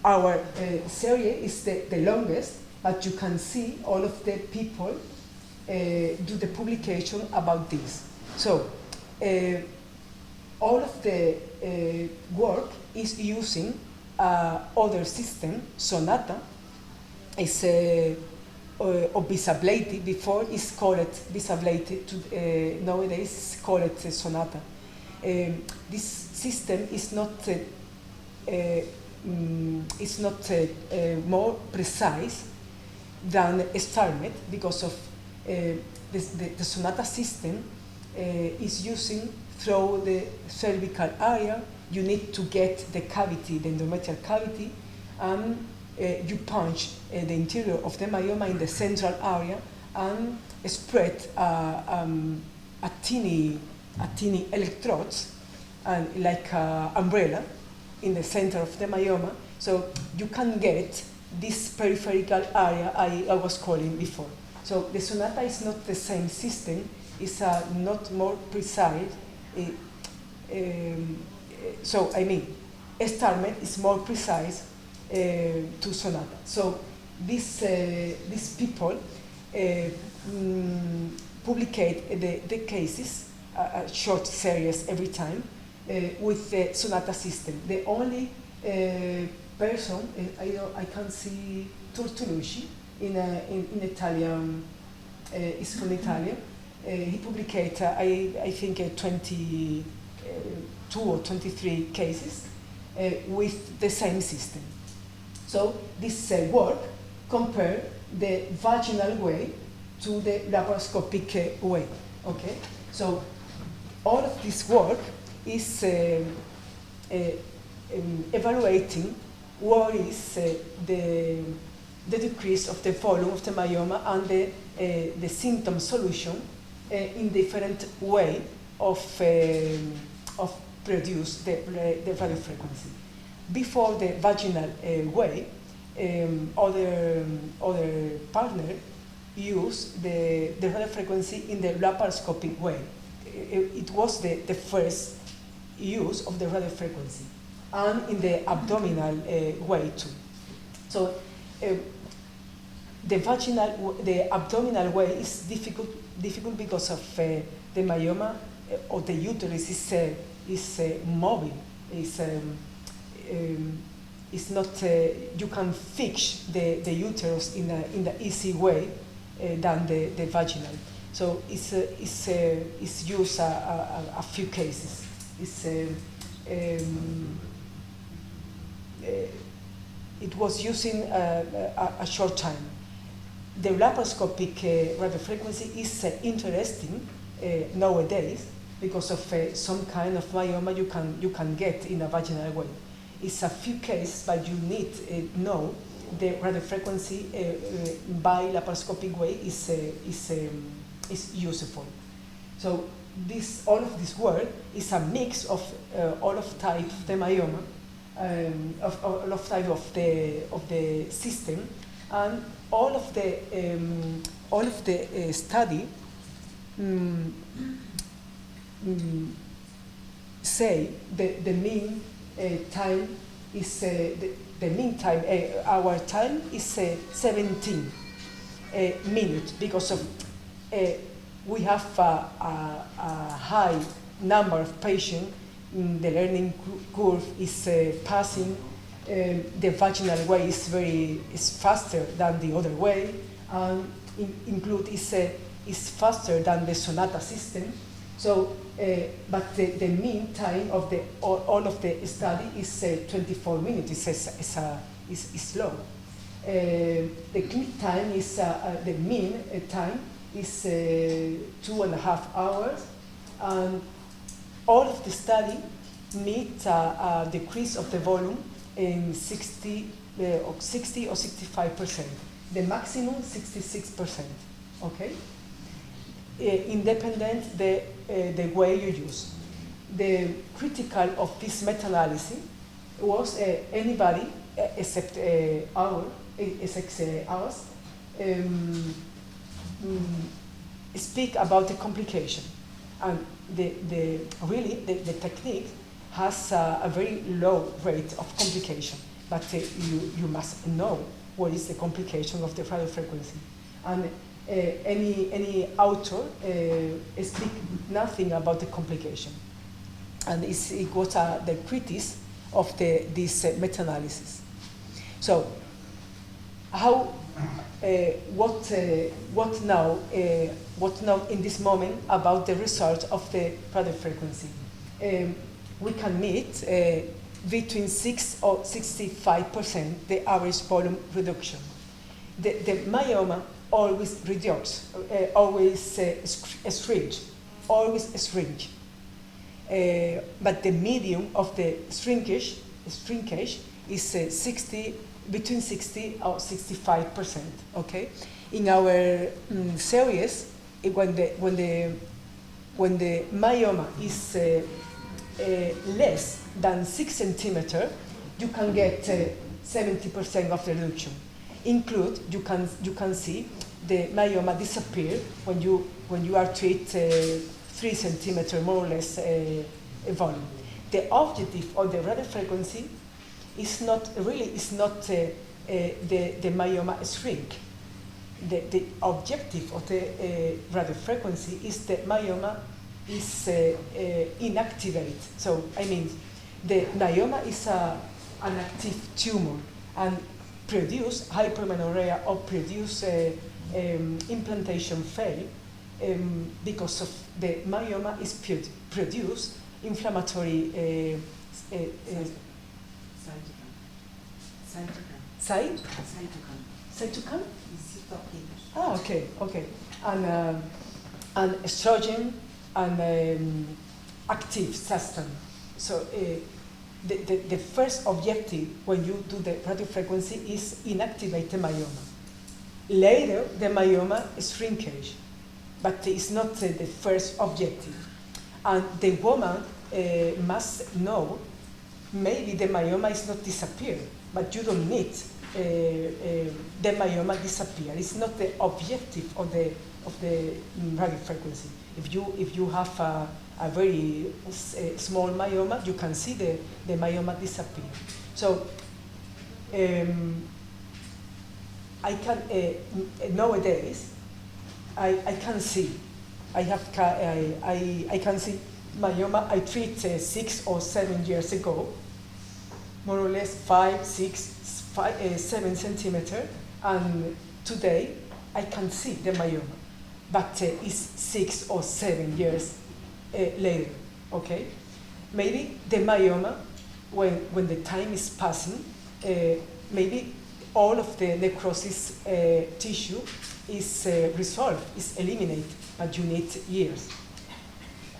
Our series is the longest, but you can see all of the people do the publication about this. So all of the work is using other system, Sonata. It's of visibility. Before it's called visibility. Nowadays it's called Sonata. This system is not more precise than StarMed, because of the Sonata system is using through the cervical area. You need to get the cavity, the endometrial cavity, and you punch the interior of the myoma in the central area and spread a teeny electrodes and like an umbrella in the center of the myoma, so you can get this peripheral area I was calling before. So the Sonata is not the same system, it's not more precise. So I mean, StarMed is more precise to Sonata. So these people publicate the cases, a short series every time, with the Sonata system. The only person, I can see Tortolucci in Italian, is from Italy. He published, I think, 22 or 23 cases with the same system. So this work compare the vaginal way to the laparoscopic way. Okay, so all of this work is evaluating what is the decrease of the volume of the myoma and the symptom solution in different way of produce the radiofrequency. Before the vaginal way, other partner use the radiofrequency in the laparoscopic way. It was the first use of the radiofrequency, and in the abdominal way too. So the abdominal way is difficult because of the myoma or the uterus is mobile. It's not you can fix the uterus in the easy way than the vaginal. So it's used a few cases. It was using a short time. The laparoscopic radiofrequency is interesting nowadays because of some kind of myoma you can get in a vaginal way. It's a few cases, but you need know the radiofrequency by laparoscopic way is useful. So all of this work is a mix of all of type of the myoma, of all of type of the system, and all of the study say the mean time is the mean time. Our time is 17 minutes because of we have a high number of patients. The learning curve is passing. The vaginal way is faster than the other way, and include is faster than the Sonata system. So, but the mean time of all of the study is 24 minutes. It's low. The clinic time is the mean time is 2.5 hours, and all of the study meet a decrease of the volume in 60 or 65%. The maximum 66%. Okay. Independent the way you use. The critical of this meta-analysis was anybody except ours speak about the complication, and the technique has a very low rate of complication, but you must know what is the complication of the radiofrequency. And any author speak nothing about the complication, and it was the critics of this meta-analysis. So, what now in this moment about the result of the radiofrequency? We can meet between 6 or 65% the average volume reduction. The myoma always reduce, always shrink, but the medium of the shrinkage is 60 between 60 or 65%. Okay, in our series, when the myoma is less than 6 centimeter, you can get 70% of the reduction. You can see the myoma disappear when you are treat 3 centimeter more or less volume. The objective of the radiofrequency is not the myoma shrink. The objective of the radiofrequency is the myoma is inactivate. So I mean, the myoma is an active tumor and produce hypermenorrhea or produce implantation fail because of the myoma is produce inflammatory cytokine. Ah, okay. And estrogen and active substance. So the first objective when you do the radiofrequency is inactivate the myoma. Later, the myoma is shrinkage, but it's not the first objective. And the woman must know maybe the myoma is not disappear, but you don't need the myoma disappear. It's not the objective of the radiofrequency. If you have a very small myoma, you can see the myoma disappear. So I can nowadays I can see I can see myoma I treat 6 or 7 years ago, more or less 5, 6, 7 centimeter, and today I can see the myoma, but it's 6 or 7 years later. Okay, maybe the myoma when the time is passing, maybe all of the necrosis tissue is resolved, is eliminated, but you need years.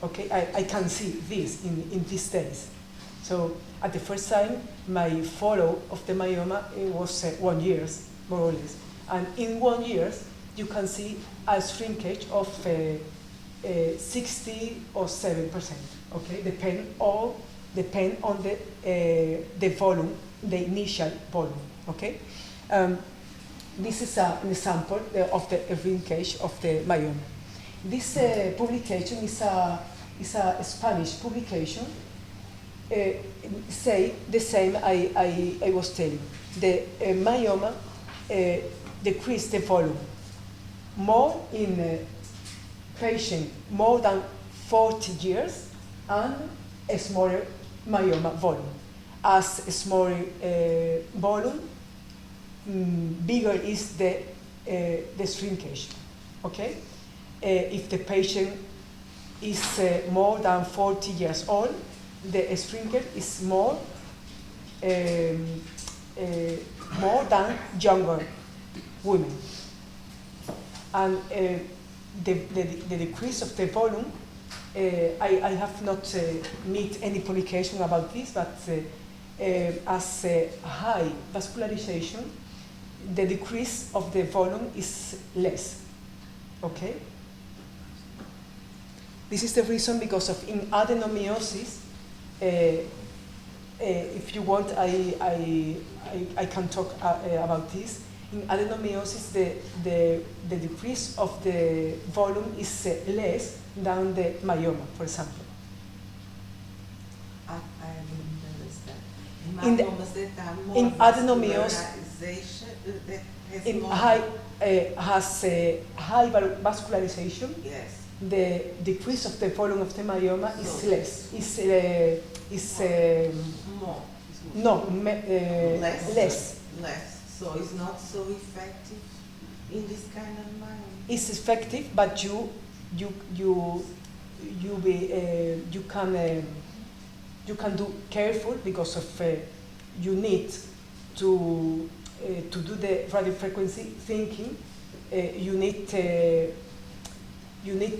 Okay, I can see this in these days. So at the first time, my follow of the myoma it was 1 year, more or less. And in 1 year, you can see a shrinkage of 60 or 7%. Okay, depend on the volume, the initial volume. Okay, this is an example of the shrinkage of the myoma. This publication is a Spanish publication. Say the same I was telling. The myoma decreased the volume more in patient more than 40 years and a smaller myoma volume. As a smaller volume, bigger is the shrinkage. Okay. If the patient is more than 40 years old, the shrinkage is more than younger women. And the decrease of the volume, I have not met any publication about this, but as high vascularization, the decrease of the volume is less. Okay? This is the reason because of in adenomyosis, if you want, I can talk about this. In adenomyosis, the decrease of the volume is less than the myoma, for example. I didn't understand. In the- Myomas that are more in adenomyosis- vascularization, that has In more. has a high vascularization. Yes. The decrease of the volume of the myoma is So- less. More. Less. Less. So it's not so effective in this kind of myoma. It's effective, but you can do careful because of you need to do the radiofrequency thinking. You need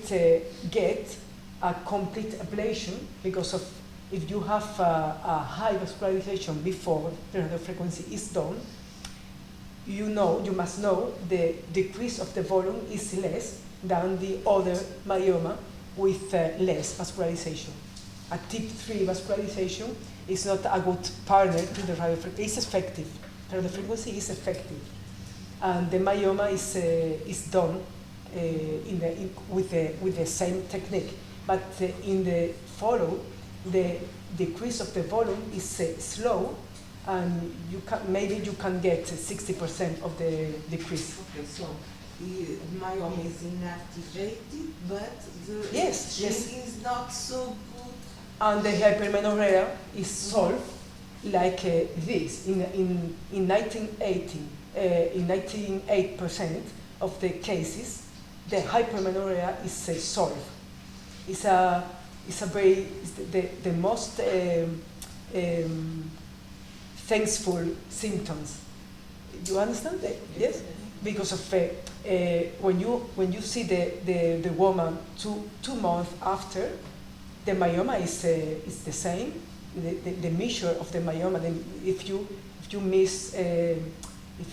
to get a complete ablation because of if you have a high vascularization before the radiofrequency is done, you must know the decrease of the volume is less than the other myoma with less vascularization. A type 3 vascularization is not a good partner to the radiofrequency. It's effective. Radiofrequency is effective. And the myoma is done with the same technique. But in the follow, the decrease of the volume is slow, and maybe you can get 60% of the decrease. Okay, so the myoma is inactivated, but the Yes, yes. is not so good. And the hypermenorrhea is solved like this. In 1980, in 98% of the cases, the hypermenorrhea is solved. It's the most thankful symptoms. You understand that? Yes? Because of when you see the woman two months after, the myoma is the same. The measure of the myoma, if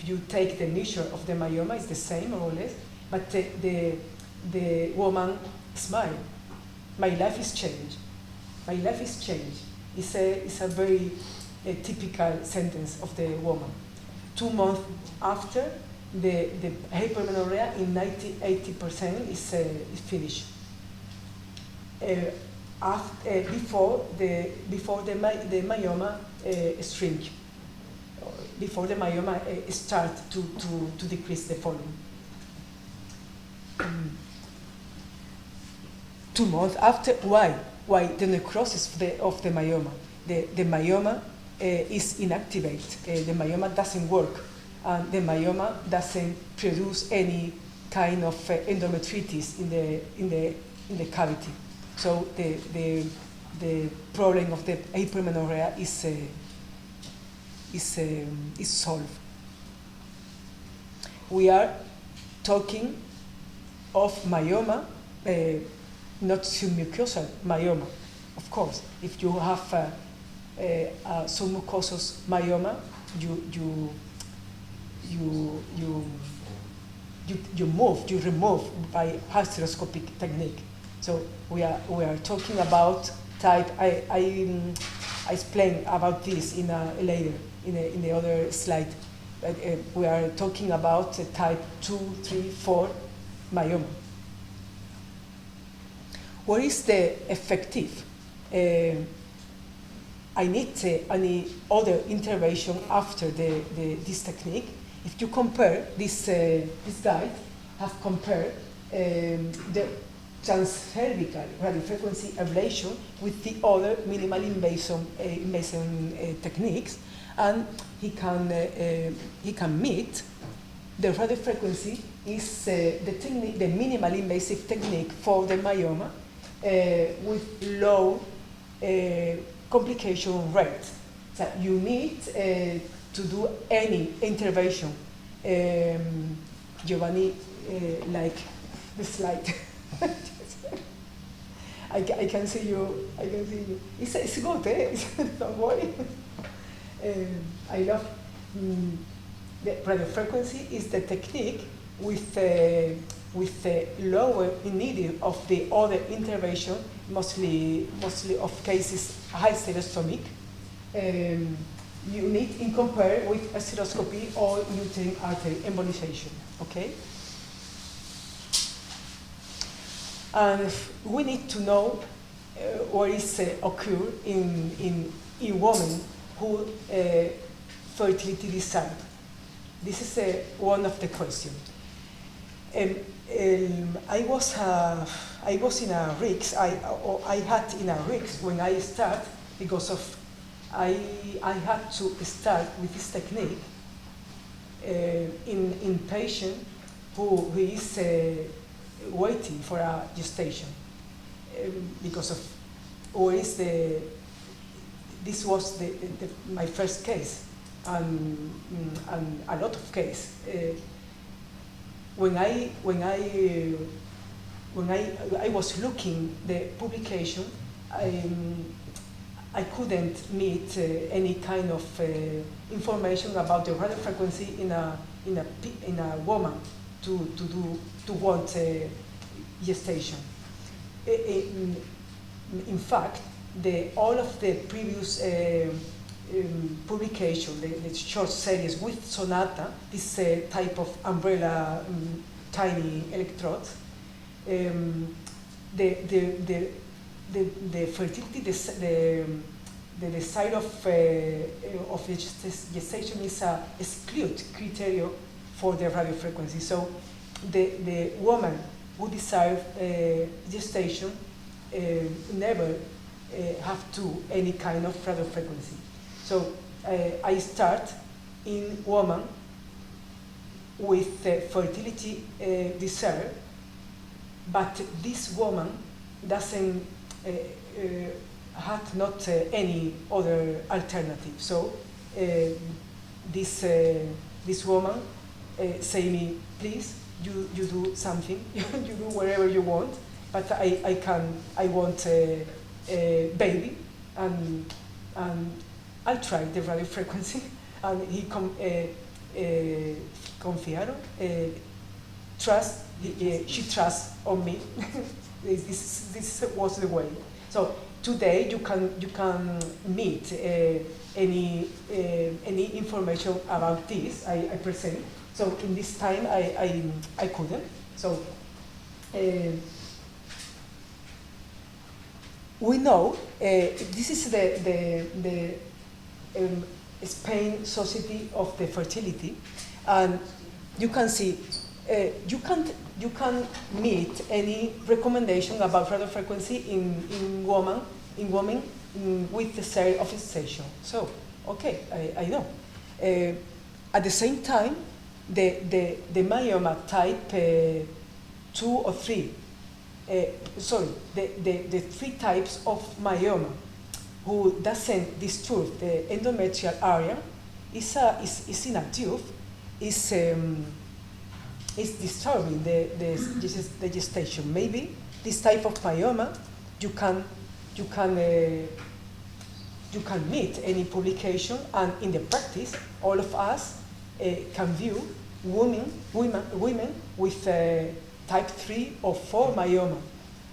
you take the measure of the myoma, it's the same more or less. But the woman smile. My life is changed. My life is changed. It's a very typical sentence of the woman. 2 months after, the hypermenorrhea in 80% is finished. Before the myoma shrink, before the myoma start to decrease the volume. 2 months after, why the necrosis of the myoma? The myoma is inactivated. The myoma doesn't work, and the myoma doesn't produce any kind of endometritis in the cavity. So the problem of the hypermenorrhea is solved. We are talking of myoma, not submucosal myoma. Of course, if you have a submucosal myoma, you remove by hysteroscopic technique. So we are talking about type. I explain about this later in the other slide. We are talking about type 2, 3, 4 myoma. What is the effective? I need any other intervention after this technique. If you compare this guide have compared the transcervical radiofrequency ablation with the other minimal invasive techniques, and he can meet the radiofrequency is the minimal invasive technique for the myoma with low complication rate. So you need to do any intervention. Giovanni, like the slide. I can see you. I can see you. It's good, eh? Don't worry. I love the radiofrequency is the technique with the lower need of the other intervention, mostly of cases hysterostomic. You need in compare with hysteroscopy or uterine artery embolization. Okay. And we need to know what is occur in women who fertility decide. This is one of the questions. I was in a risk. I had in a risk when I start because of I had to start with this technique in patient who is waiting for a gestation because of this was my first case and a lot of cases. When I was looking the publication, I couldn't meet any kind of information about the radiofrequency in a in a woman to want gestation. In fact, all of the previous publication, the short series with Sonata, this type of umbrella tiny electrodes, the fertility, the desire of gestation is a exclude criteria for the radiofrequency. So the woman who desires gestation never have to any kind of radiofrequency. So I start in woman with fertility desire, but this woman doesn't have not any other alternative. So this woman say me, please, you do something, you do whatever you want, but I want a baby, and I tried the radio frequency, and he confiaron, she trusts on me. This was the way. So today you can meet any information about this I present. So in this time I couldn't. So we know this is the Spain Society of the Fertility, and you can see you can meet any recommendation about radiofrequency in women with the desire of gestation. So okay, I know. At the same time, the myoma type 2 or 3. The 3 types of myoma who doesn't disturb the endometrial area is in a tube, is disturbing the gestation. Maybe this type of myoma you can meet any publication, and in the practice all of us can view women with type 3 or 4 myoma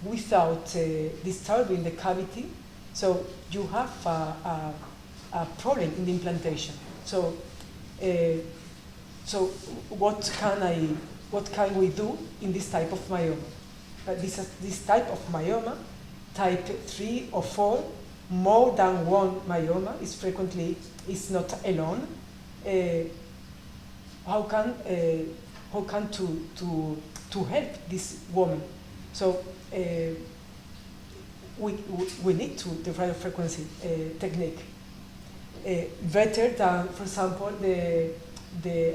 without disturbing the cavity. So you have a problem in the implantation. So what can we do in this type of myoma? This type of myoma, type 3 or 4, more than one myoma is not alone. How can to help this woman? So we need the radiofrequency technique better than, for example, the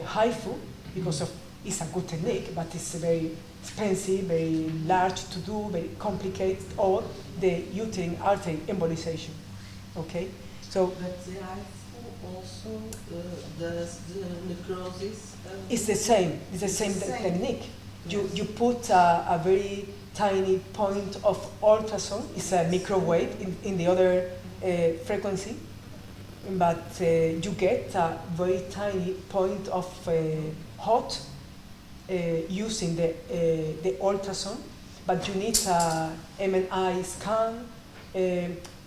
HIFU, because it's a good technique, but it's very expensive, very large to do, very complicated, or the uterine artery embolization. Okay, so but the HIFU also does the necrosis. It's the same. It's the same technique. Yes. You put a very tiny point of ultrasound. It's a microwave in the other frequency, but you get a very tiny point of hot using the ultrasound. But you need a MRI scan.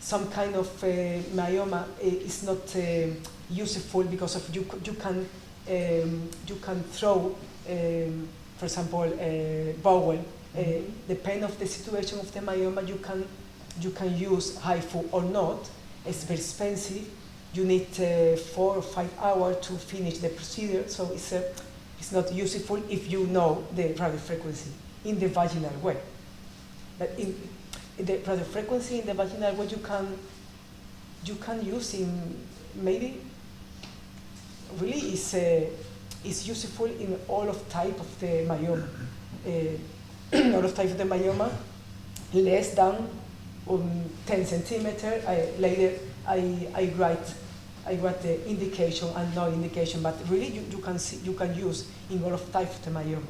Some kind of myoma is not useful because of you can throw, for example, bowel. Depending of the situation of the myoma, you can use HIFU or not. It's very expensive. You need 4 or 5 hours to finish the procedure, so it's not useful if you know the radiofrequency in the vaginal way. But in the radiofrequency in the vaginal way, you can use in maybe really is useful in all of type of the myoma. All of type of the myoma, less than 10 centimeters. Later I write the indication and no indication, but really you can use in all of type of the myoma.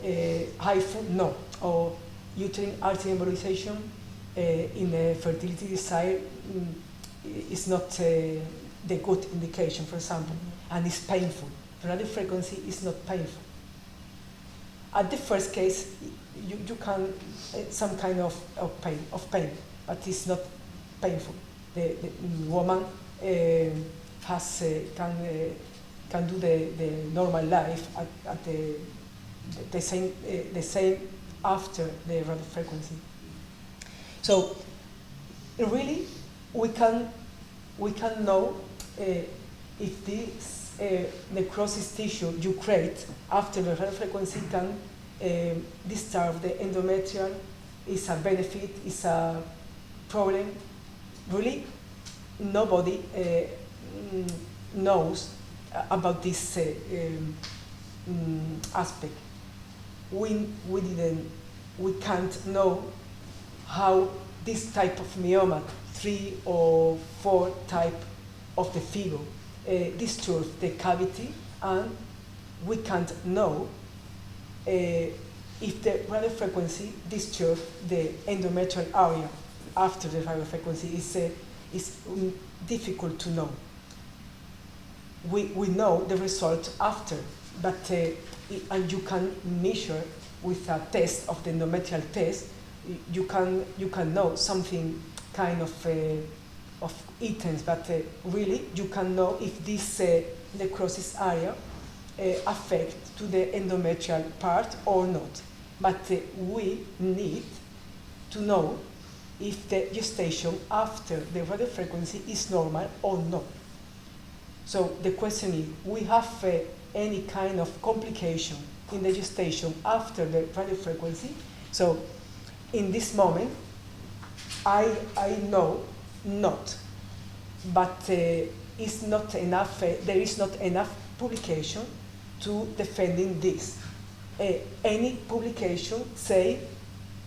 HIFU, no, or uterine artery embolization in the fertility desire is not the good indication, for example, and it's painful. radiofrequency is not painful. At the first case, you can some kind of pain, but it's not painful. The woman has can do the normal life at the same after the radiofrequency. So really, we can know if this necrosis tissue you create after the radiofrequency can disturb the endometrial, is a benefit, is a problem. Really, nobody knows about this aspect. We can't know how this type of myoma, 3 or 4 type of the fibro, disturbs the cavity, and we can't know if the radiofrequency disturbs the endometrial area after the radiofrequency. Is difficult to know. We know the result after, but and you can measure with a test of the endometrial test. You can know something kind of items, but really you can know if this necrosis area affect to the endometrial part or not. But we need to know if the gestation after the radiofrequency is normal or not. So the question is, we have any kind of complication in the gestation after the radiofrequency? So in this moment, I know not, but it's not enough. There is not enough publication to defending this. Any publication say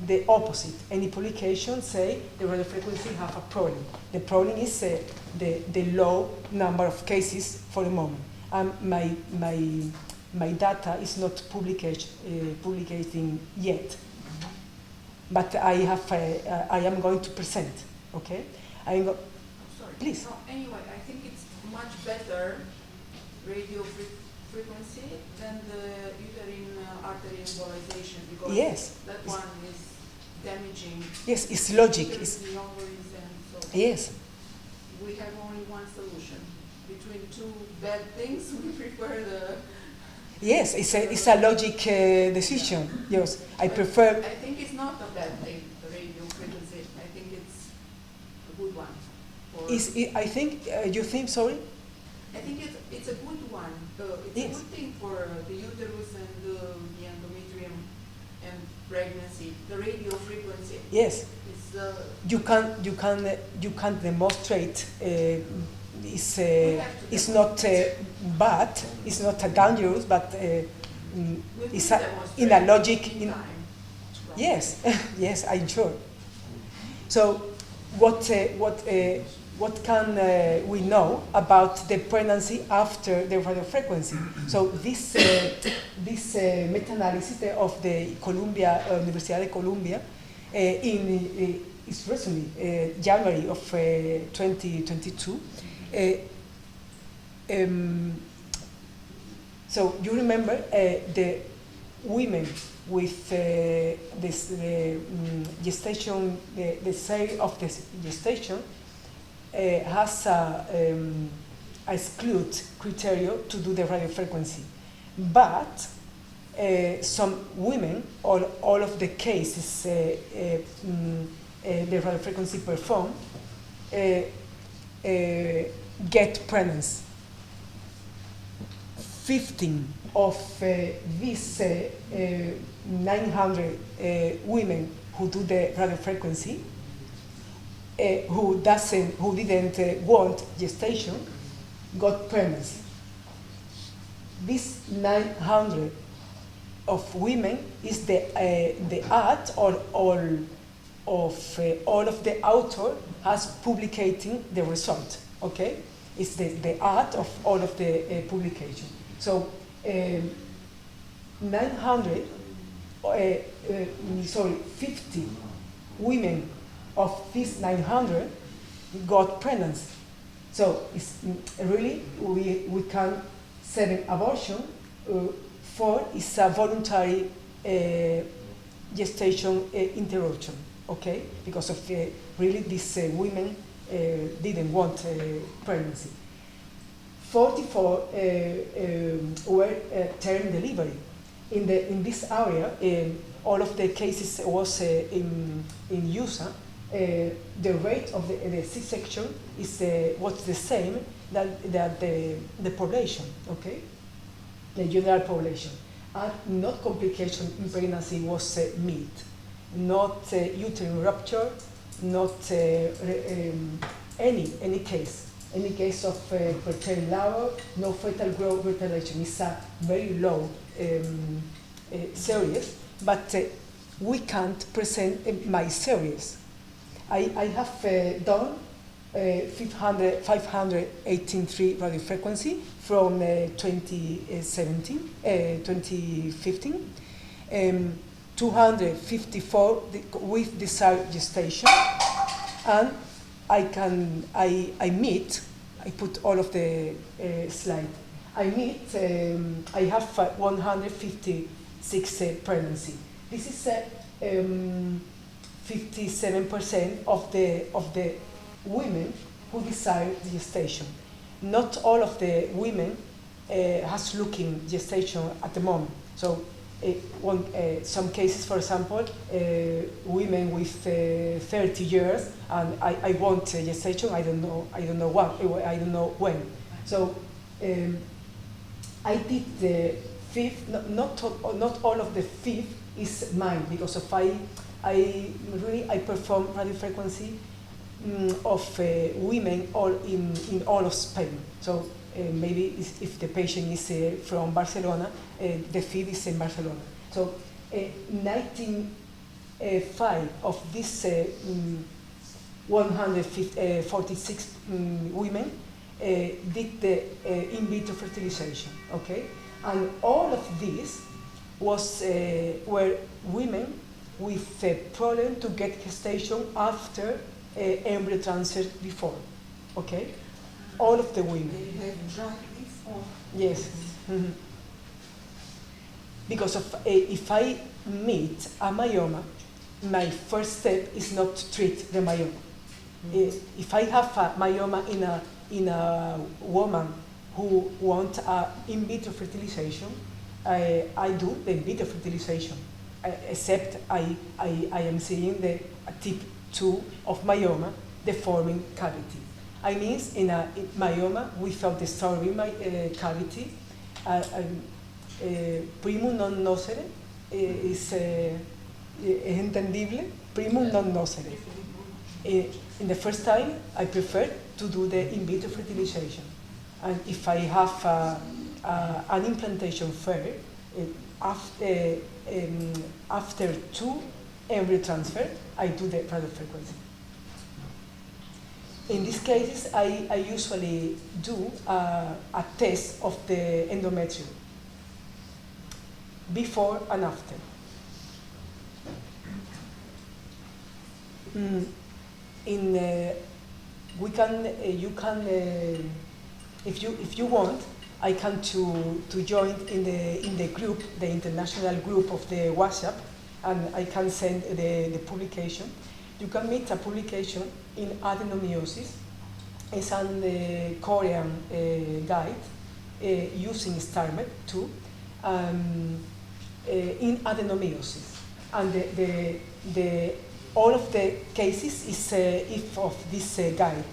the opposite. Any publication say the radiofrequency have a problem. The problem is the low number of cases for the moment. My data is not publicating yet, but I am going to present. Okay, Sorry. Please. No, anyway, I think it's much better radio frequency than the uterine artery embolization, because Yes. that one is damaging. Yes, it's logic. Uterus, the ovaries, and so. Yes. We have only one solution. Between two bad things, we prefer the. Yes, it's a logic decision. Yes, I prefer. I think it's not a bad thing, the radio frequency. I think it's a good one. I think you think. Sorry. I think it's a good one. It's Yes. a good thing for the uterus and the endometrium and pregnancy. The radio frequency. Yes. Is You can demonstrate. It's not bad. It's not dangerous, but it's in a logic. Yes, yes, I'm sure. So, what can we know about the pregnancy after the radiofrequency? So this meta-analysis of the Universidad de Columbia is recently January of 2022. So you remember the women with this gestation, the sale of the gestation has a exclude criteria to do the radiofrequency, but some women, all of the cases the radiofrequency performed get pregnancy. 15 of these 900 women who do the radiofrequency, who didn't want gestation, got pregnancy. These 900 of women is the art or all of the author has publicating the result. Okay, it's the art of all of the publication. So 50 women of these 900 got pregnancy. So it's really we can 7 abortion, 4 is a voluntary gestation interruption, okay? Because of really these women didn't want pregnancy. 44 were term delivery. In this area, all of the cases was in USA. The rate of the C-section was the same that the population, okay? The general population. And not complication in pregnancy was met. Not uterine rupture, not any case. Any case of preterm labor, no fetal growth retardation. It's a very low series, but we can't present my series. I have done 518 radio frequency from 2015, 254 with desired gestation, and I put all of the slide. I have 156 pregnancy. This is 57% of the women who desire gestation. Not all of the women has looking gestation at the moment. So some cases, for example, women with 30 years, and I want gestation. I don't know when. So I did the fifth. Not all of the fifth is mine, because of I perform radio frequency of women all in all of Spain. So maybe if the patient is from Barcelona, the fifth is in Barcelona. So 95 of these 146 women did the in vitro fertilization, okay? And all of these were women with a problem to get gestation after embryo transfer before, okay? All of the women. They have tried before. Yes. Mm-hmm. Because if I meet a myoma, my first step is not to treat the myoma. If I have a myoma in a woman who wants in vitro fertilization, I do the in vitro fertilization, except I am seeing the tip 2 of myoma, the forming cavity. I mean, in a myoma without disturbing my cavity, primum non nocere es entendible, primum non nocere. In the first time, I prefer to do the in vitro fertilization. And if I have an implantation first, after 2 embryo transfer, I do the radio frequency. In these cases, I usually do a test of the endometrium, before and after. If you want, I can to join in the group, the international group of the WhatsApp, and I can send the publication. You can meet a publication in adenomyosis. It's a Korean guide using StarMed too, in adenomyosis. And all of the cases is if of this guide.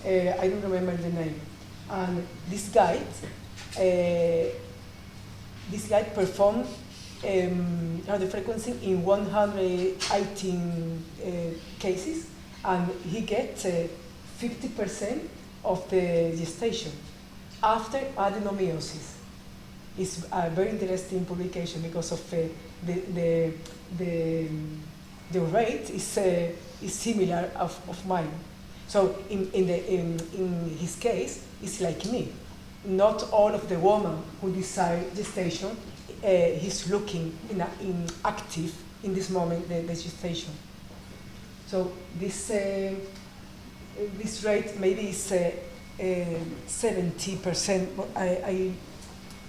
I don't remember the name. And this guide performed radio frequency in 118 cases, and he gets 50% of the gestation after adenomyosis. It's a very interesting publication because of the rate is similar of mine. So in his case, it's like me. Not all of the women who desire gestation, he's looking in active in this moment the gestation. So this rate maybe is 70%.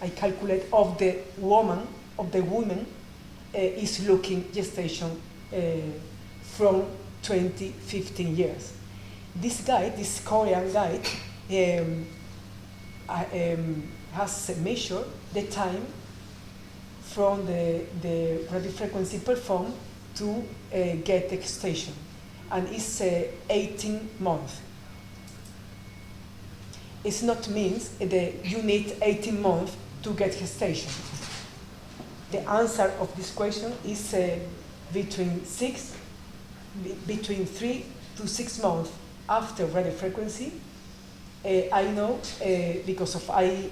I calculate of the woman is looking gestation from 15 years. This guide, this Korean guide, has measured the time from the radiofrequency performed to get the gestation, and it's 18 months. It not means that you need 18 months to get gestation. The answer of this question is between 3 to 6 months after radiofrequency. I know because of I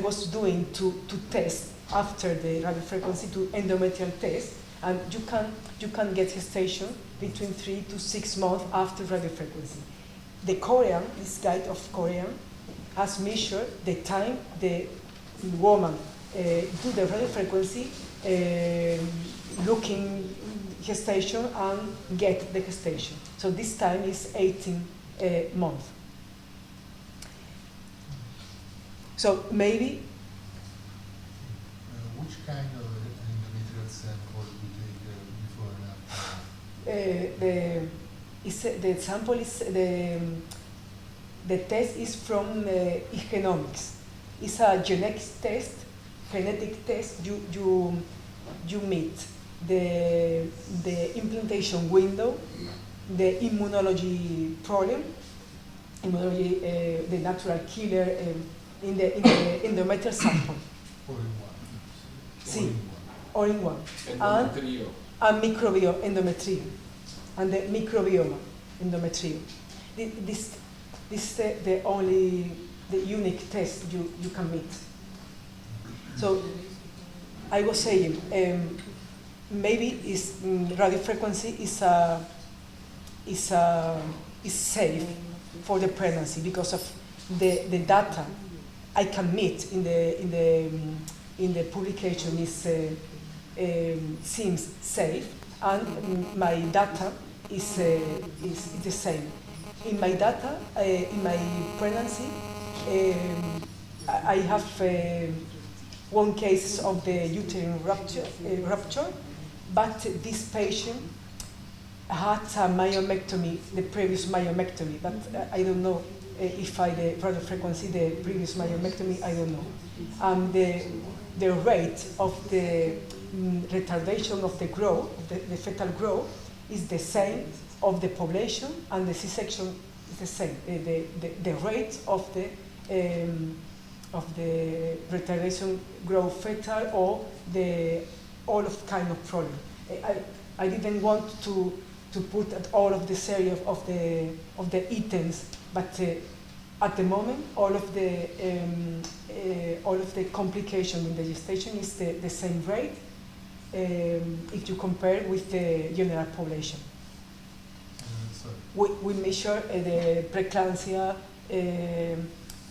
was doing to test after the radiofrequency to endometrial test, and you can get gestation between 3 to 6 months after radiofrequency. This guide of Korean has measured the time the woman do the radiofrequency, looking gestation and get the gestation. So this time is 18 months. So maybe. Which kind of endometrial sample you take before and after? The sample is the test is from genomics. It's a genetic test. You meet the implantation window, the immunology problem, the natural killer in the endometrial sample. All in one. See, all in one. And microbiome endometrium, and the microbiome endometrium. This is the unique test you can meet. So I was saying, maybe radiofrequency is safe for the pregnancy because of the data I can meet in the publication seems safe, and my data is the same. In my data, in my pregnancy, I have one case of the uterine rupture, but this patient had a myomectomy, the previous myomectomy, but I don't know if the radiofrequency, the previous myomectomy, I don't know. The rate of the retardation of the growth, the fetal growth, is the same of the population, and the C-section is the same. The rate of the retardation growth fetal or all of kind of problem. I didn't want to put at all of the series of the items, but at the moment all of the complication in the gestation is the same rate if you compare with the general population. We measure the preeclampsia,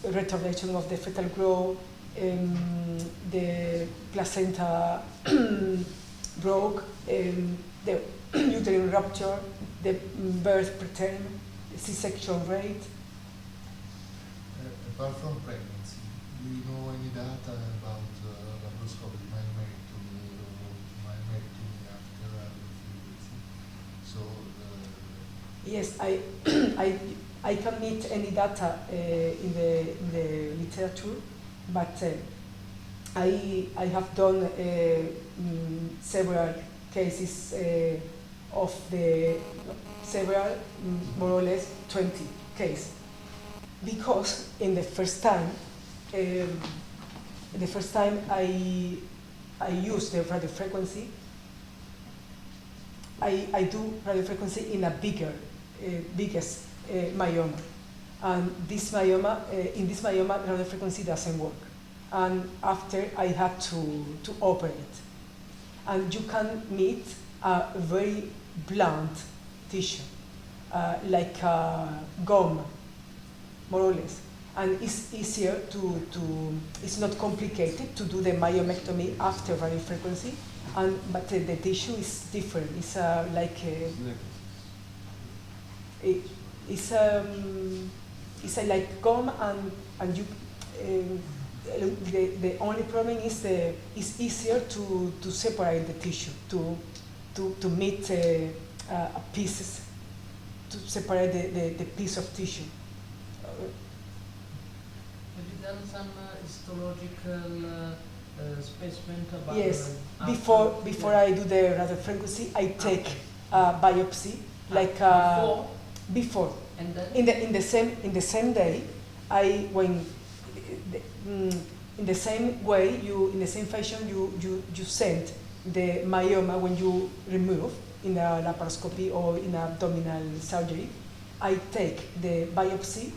retardation of the fetal growth, the placenta broke, the uterine rupture, the birth preterm, the C-section rate. Apart from pregnancy, do you know any data about laparoscopic myomectomy or myomectomy after pregnancy? So. Yes, I can meet any data in the literature, but I have done several cases of several, more or less 20 cases, because in the first time I use the radiofrequency, I do radiofrequency in a biggest myoma, and in this myoma radiofrequency doesn't work, and after I had to operate, and you can meet a very blunt tissue, like a gum, more or less, and it's easier it's not complicated to do the myomectomy after radiofrequency, but the tissue is different. It's it's like gum, and you. The only problem is it's easier to separate the tissue, to meet pieces, to separate the piece of tissue. Have you done some histological specimen about? Yes. after- Before yeah. I do the radiofrequency, I take a biopsy, like Before before. and then? In the same day, in the same way, in the same fashion, you send the myoma when you remove in a laparoscopy or in abdominal surgery. I take the biopsy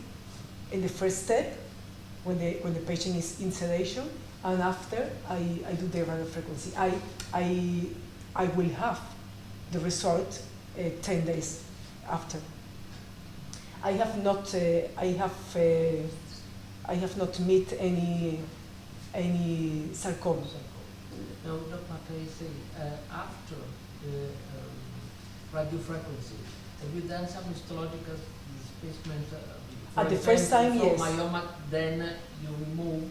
in the first step when the patient is in sedation, and after I do the radiofrequency. I will have the result 10 days after. I have not met any sarcoma. No, not what I say. After the radiofrequency, have you done some histological specimen? At the first time, for yes. myoma, then you remove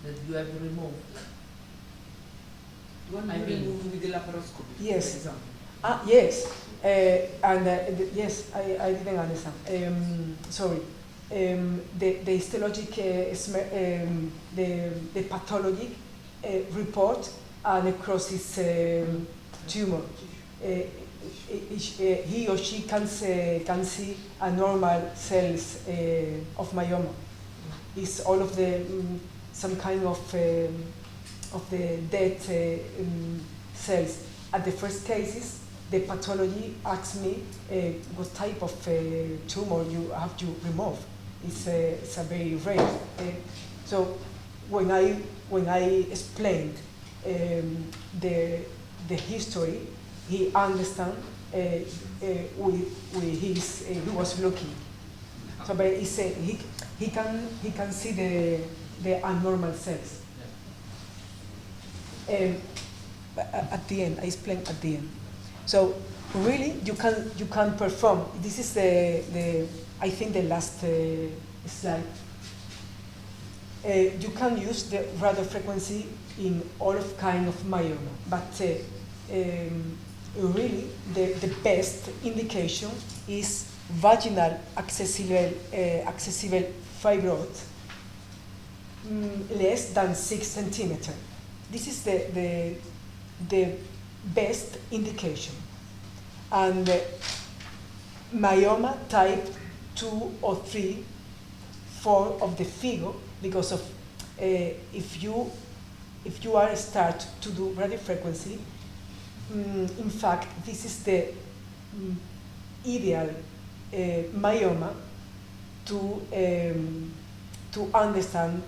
that you have removed. One I you mean- remove with the laparoscopy, Yes. for example. Yes, yes, I didn't understand. Sorry. The histologic, the pathologic report a necrosis tumor. He or she can see a normal cells of myoma. It's all of the some kind of the dead cells. At the first cases, the pathology asks me what type of tumor you have to remove. It's a very rare. So when I explained the history, he understand he was looking. So, but he said he can see the abnormal cells. At the end, I explained at the end. So really, you can perform. This is the I think the last slide. You can use the radiofrequency in all of kind of myoma, but really the best indication is vaginal accessible fibroid less than 6 centimeters. This is the best indication. And myoma type 2 or 3, 4 of the figure, because of if you are start to do radiofrequency, in fact this is the ideal myoma to understand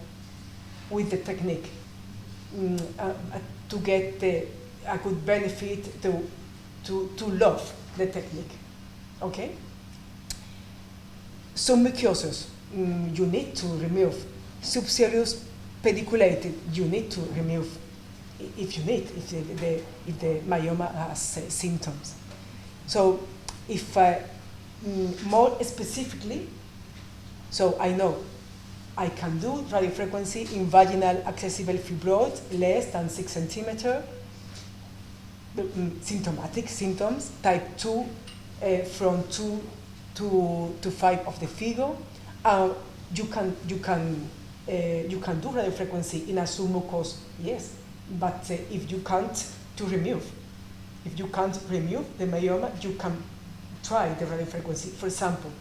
with the technique, to get a good benefit, to love the technique. Okay? Some mucosas you need to remove. Subserous pediculated you need to remove if the myoma has symptoms. So if more specifically, so I know I can do radiofrequency in vaginal accessible fibroid less than 6 centimeters, symptomatic symptoms, type 2 from 2 to 5 of the figure. You can do radiofrequency in a submucous, yes, but if you can't remove the myoma, you can try the radiofrequency. For example,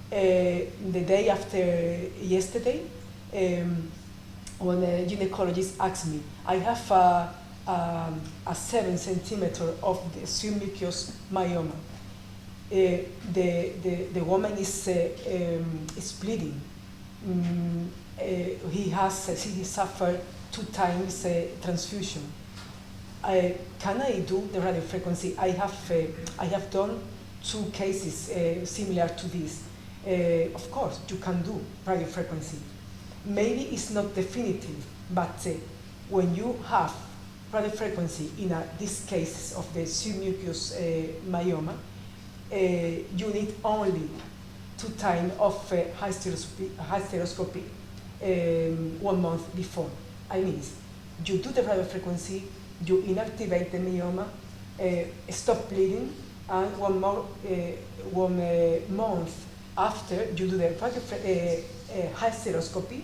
the day after yesterday, when a gynecologist asked me, I have a 7 centimeter of the submucous myoma. The woman is bleeding. He suffered 2 times transfusion. Can I do the radiofrequency? I have done 2 cases similar to this. Of course, you can do radiofrequency. Maybe it's not definitive, but when you have radiofrequency in these cases of the submucous myoma, you need only 2 times of hysteroscopy 1 month before. I mean, you do the radiofrequency, you inactivate the myoma, stop bleeding, and 1 month after you do the hysteroscopy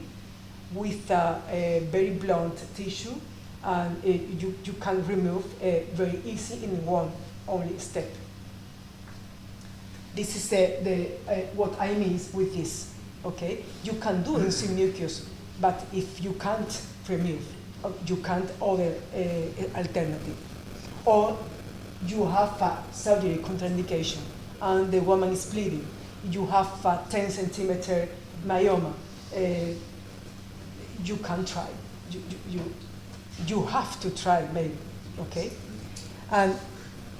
with a very blunt tissue, and you can remove very easy in one only step. This is what I mean with this. Okay, you can do in mucus, but if you can't remove, you can't other alternative, or you have a surgery contraindication and the woman is bleeding. You have a 10 centimeter myoma. You can try. You have to try, maybe. Okay, and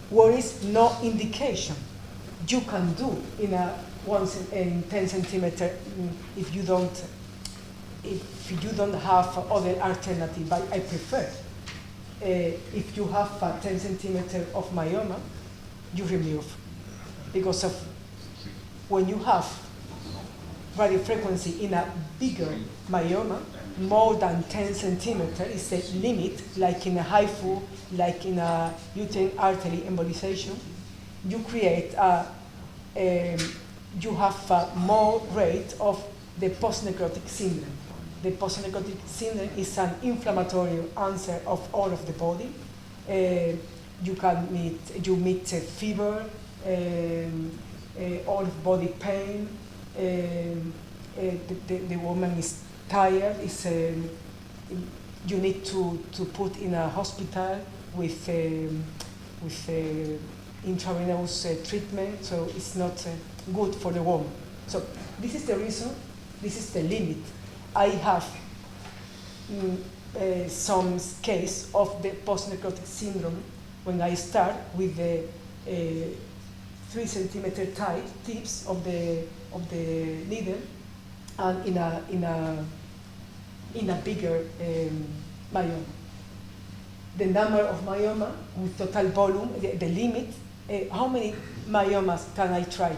what is no indication? You can do in a 10 centimeter if you don't have other alternative. But I prefer if you have a 10 centimeter of myoma, you remove, because of when you have radiofrequency in a bigger myoma, more than 10 centimeters is the limit, like in a HIFU, like in a uterine artery embolization. You create you have a more rate of the postnecrotic syndrome. The postnecrotic syndrome is an inflammatory answer of all of the body. You meet fever, all of body pain. The woman is tired. You need to put in a hospital with intravenous treatment, so it's not good for the woman. So this is the reason, this is the limit. I have some case of the postnecrotic syndrome when I start with the 3 centimeter tips of the needle, and in a bigger myoma. The number of myoma with total volume, the limit. How many myomas can I try?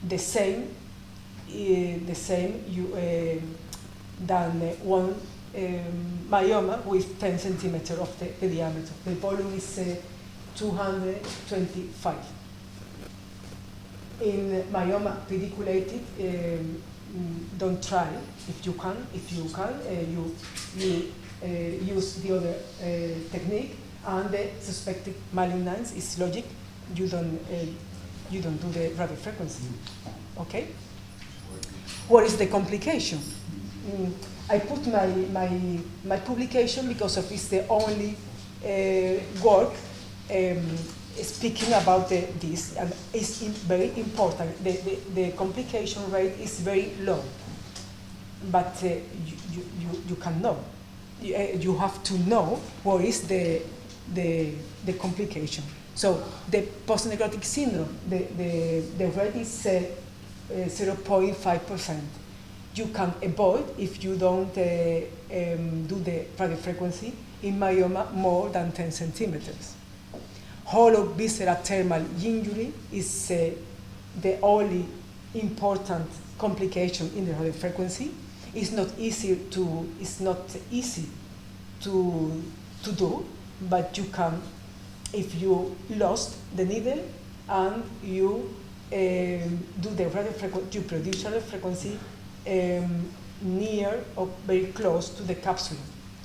The same than one myoma with 10 centimeters of the diameter. The volume is 225. In myoma pediculated, don't try. If you can, you use the other technique. And the suspected malignance is logic. You don't do the radiofrequency. Okay. What is the complication? I put my publication because of it's the only work speaking about this, and it's very important. The complication rate is very low, but you can know. You have to know what is the complication. So the postnecrotic syndrome, the rate is 0.5%. You can avoid if you don't do the radiofrequency in myoma more than 10 centimeters. Hollow visceral thermal injury is the only important complication in the radiofrequency. It's not easy to do, but you can, if you lost the needle and you do the radiofrequency, you produce radiofrequency near or very close to the capsule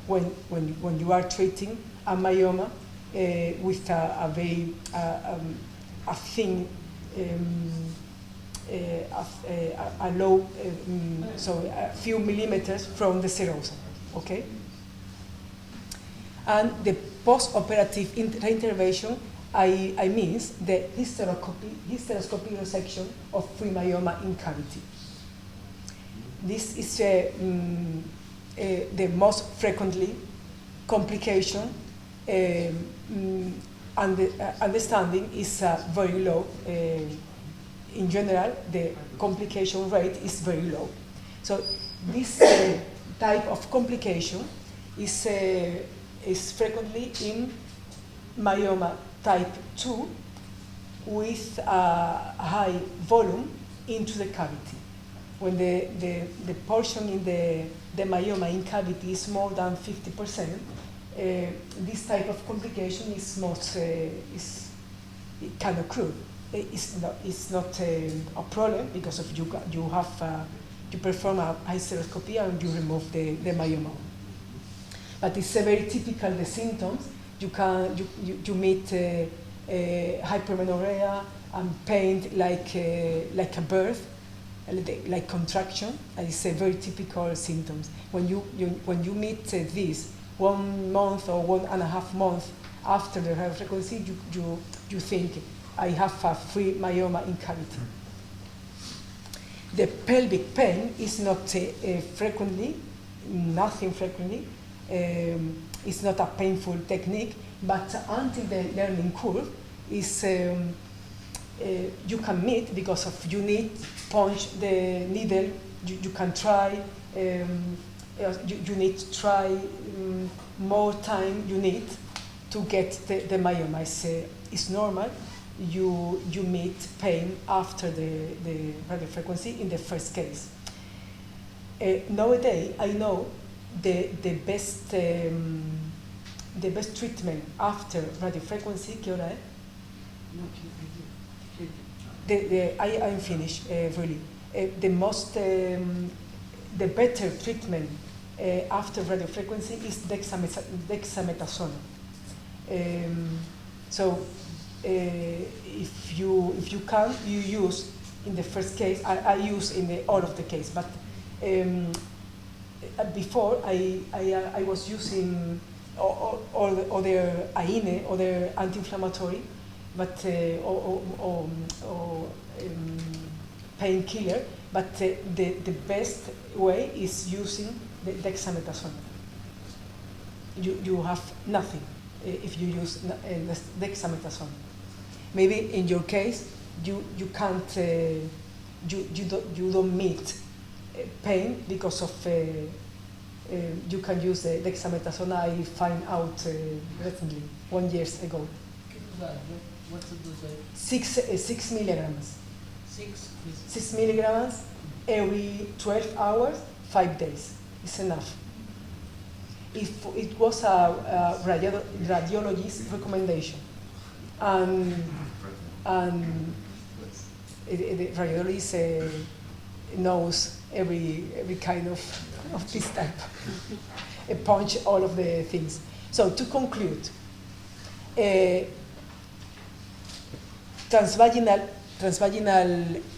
when you are treating a myoma with a very thin, a low, so a few millimeters from the serosum, okay? And the post-operative intervention, I mean the hysteroscopy resection of free myoma in cavity. This is the most frequently complication, and the understanding is very low. In general, the complication rate is very low. So this type of complication is frequently in myoma type 2 with a high volume into the cavity. When the portion in the myoma in cavity is more than 50%, this type of complication is most it can occur. It's not a problem because of you perform a hysteroscopy and you remove the myoma. But it's very typical the symptoms. You meet hypermenorrhea and pain like a birth, like contraction, and it's a very typical symptoms. When you meet this 1 month or 1.5 months after the radiofrequency, you think I have a free myoma in cavity. The pelvic pain is not frequently, nothing frequently. It's not a painful technique, but until the learning curve is you can meet because of you need punch the needle. You can try. You need to try more time. You need to get the myoma. It's normal. You meet pain after the radiofrequency in the first case. Nowadays, I know the best treatment after radiofrequency. ¿Qué hora es? I'm finished. Really, the better treatment after radiofrequency is dexamethasone. So if you can, you use in the first case. I use in all of the case, but before I was using all the other AINE, other anti-inflammatory, but painkiller. But the best way is using the dexamethasone. You have nothing if you use dexamethasone. Maybe in your case you can't you don't meet pain because of you can use the dexamethasone. I find out recently 1 year ago. What's the dosage? 6 milligrams. 6 milligrams every 12 hours, 5 days. It's enough. If it was a radiologist's recommendation, and the radiologist knows every kind of this type, punch all of the things. So to conclude, transvaginal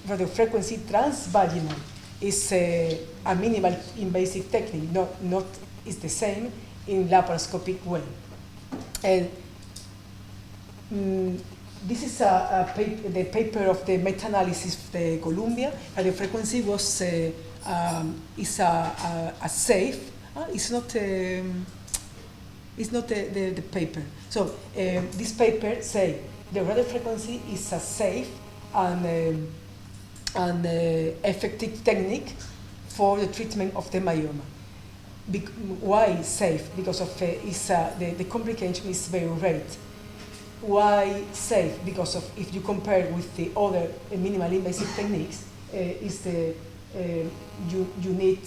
radiofrequency, transvaginal is a minimal invasive technique, not is the same in laparoscopic way. And this is the paper of the meta-analysis of the Columbia. Radiofrequency was is a safe. It's not the paper. So this paper say the radiofrequency is a safe and effective technique for the treatment of the myoma. Why safe? Because of the complication is very rare. Why safe? Because of if you compare with the other minimal invasive techniques, is the you need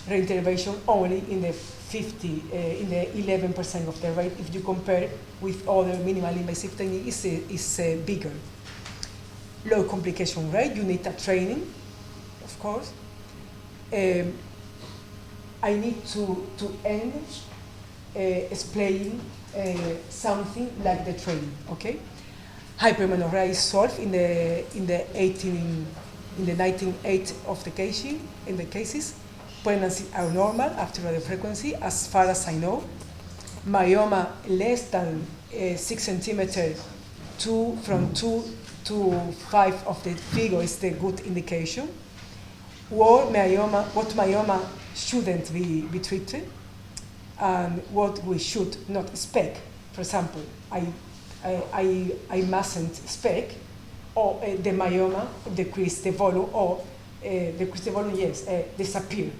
reintervention only in the 11% of the rate. If you compare with other minimal invasive techniques, is bigger. Low complication rate. You need a training, of course. I need to end explaining something like the training. Okay, hypermenorrhea is solved in the 1908 of the cases. Pregnancies are normal after radiofrequency, as far as I know. Myoma less than 6 centimeters, from 2 to 5 of the figure is the good indication. What myoma shouldn't be treated, and what we should not expect. For example, I mustn't expect or the myoma decrease the volume, or decrease the volume, yes, disappear.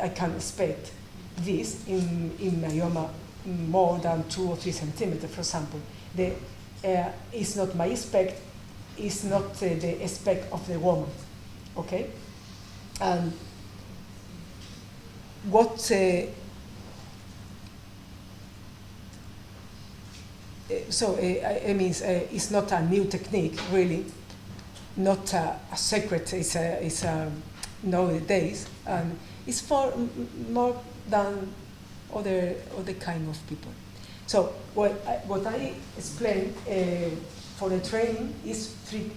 I can expect this in myoma more than 2 or 3 centimeters, for example. It's not my expect is not the spec of the woman, okay? And what I mean, it's not a new technique, really, not a secret. It's nowadays, and it's for more than other kind of people. So what I explain for the training is three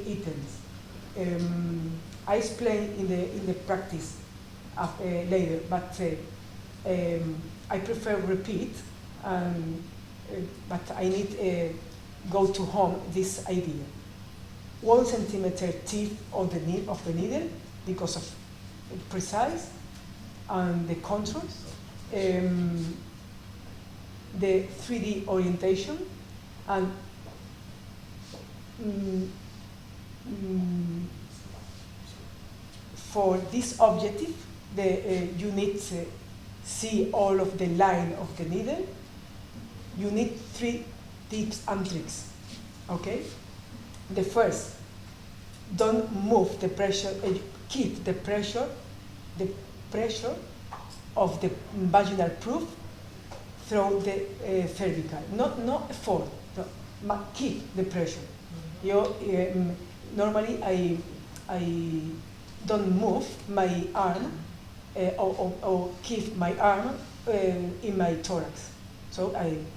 items. I explain in the practice later, but I prefer repeat. But I need go to home this idea. 1 centimeter tip on the needle because of precise and the contours. The 3D orientation, and for this objective, you need to see all of the line of the needle. You need 3 tips and tricks, okay? The first, don't move the pressure, keep the pressure of the vaginal proof through the cervical. Not force, no, but keep the pressure. Normally I don't move my arm or keep my arm in my thorax. So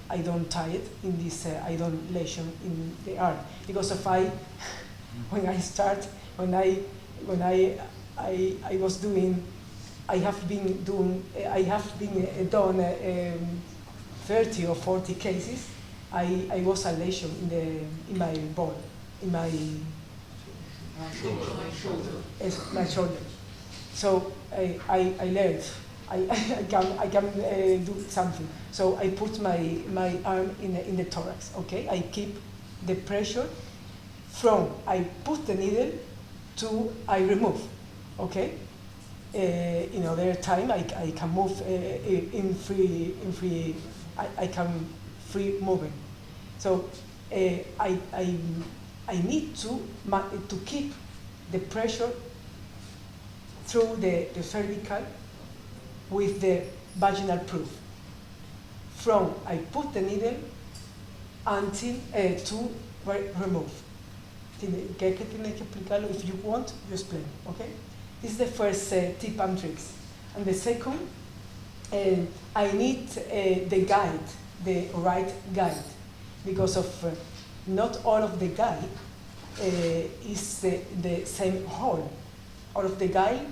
I don't tie it in this, I don't lesion in the arm. Because if when I was doing, I have been done 30 or 40 cases, I was a lesion in my bone, in my shoulder. So I learned I can do something. So I put my arm in the thorax. Okay, I keep the pressure from I put the needle to I remove. Okay, in other time I can move in free. I can free moving. So I need to keep the pressure through the cervical with the vaginal proof. From I put the needle until to remove. ¿Qué tiene que explicarlo? If you want, you explain. Okay? This is the first tip and tricks. And the second, I need the guide, the right guide, because of not all of the guide is the same hole. All of the guide,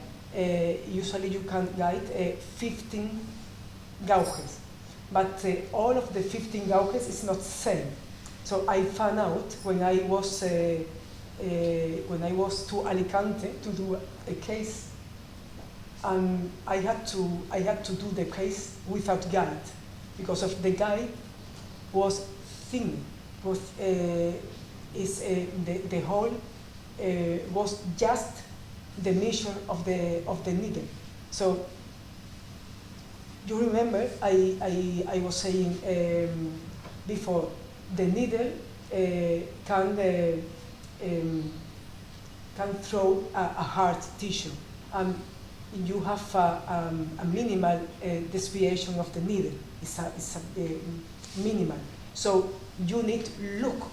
usually you can guide 15 gauges, but all of the 15 gauges is not the same. So I found out when I was to Alicante to do a case, and I had to do the case without guide because of the guide was thin, the hole was just the measure of the needle. So you remember I was saying before, the needle can throw a hard tissue, and you have a minimal deviation of the needle. It's a minimal. So you need to look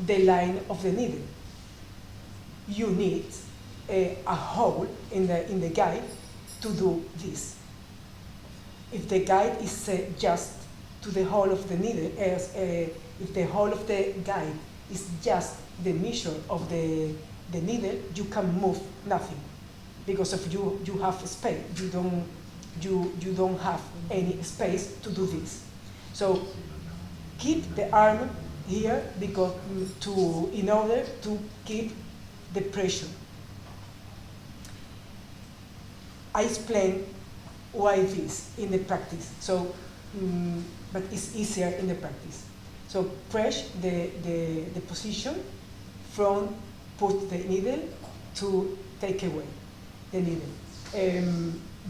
the line of the needle. You need a hole in the guide to do this. If the guide is just to the hole of the needle, if the hole of the guide is just the measure of the needle, you can move nothing, because if you have space, you don't have any space to do this. So keep the arm here because in order to keep the pressure. I explain why this in the practice. So, but it's easier in the practice. So press the position from put the needle to take away the needle.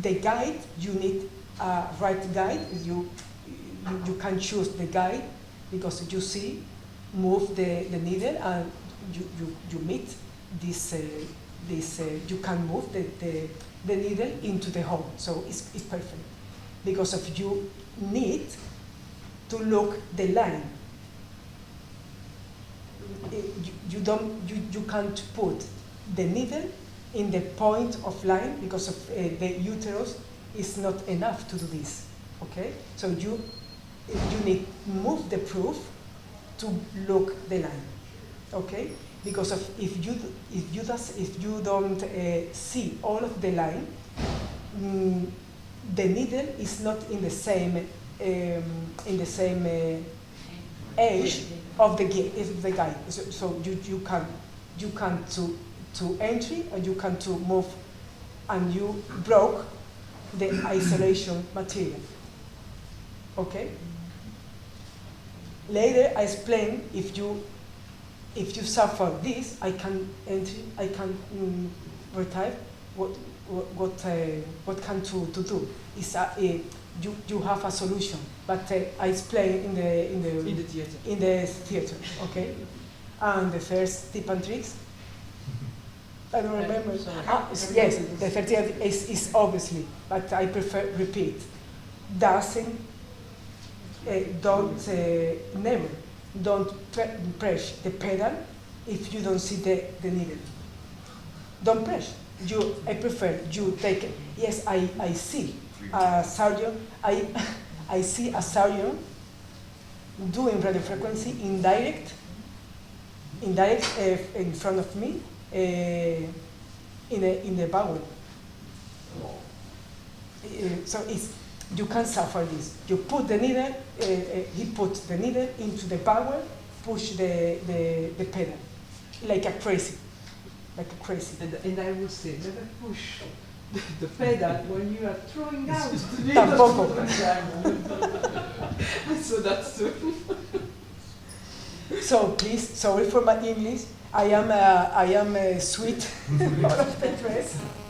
The guide, you need a right guide. You can choose the guide because you see move the needle and you meet this, you can move the needle into the hole. So it's perfect. Because of you need to look the line. You can't put the needle in the point of line because of the uterus is not enough to do this. Okay, so you need to move the proof to look the line. Okay, because of if you don't see all of the line, the needle is not in the same age of the guy. So you can to entry and you can to move, and you broke the isolation material. Okay. Later I explain if you suffer this, I can retire. What can to do? Is you have a solution, but I explain in the theater. Okay. And the first tip and tricks. I don't remember. Yes, the 30th is obviously, but I prefer repeat. Don't press the pedal if you don't see the needle. Don't press. I prefer you take it. Yes, I see a surgeon. I see a surgeon doing radiofrequency indirect in front of me in the bowel. So you can suffer this. You put the needle. He put the needle into the bowel, push the pedal like a crazy. And I would say, never push the pedal when you are throwing out the needle. Tampoco. So that's true. So please, sorry for my English. I am a sweet out of the dress.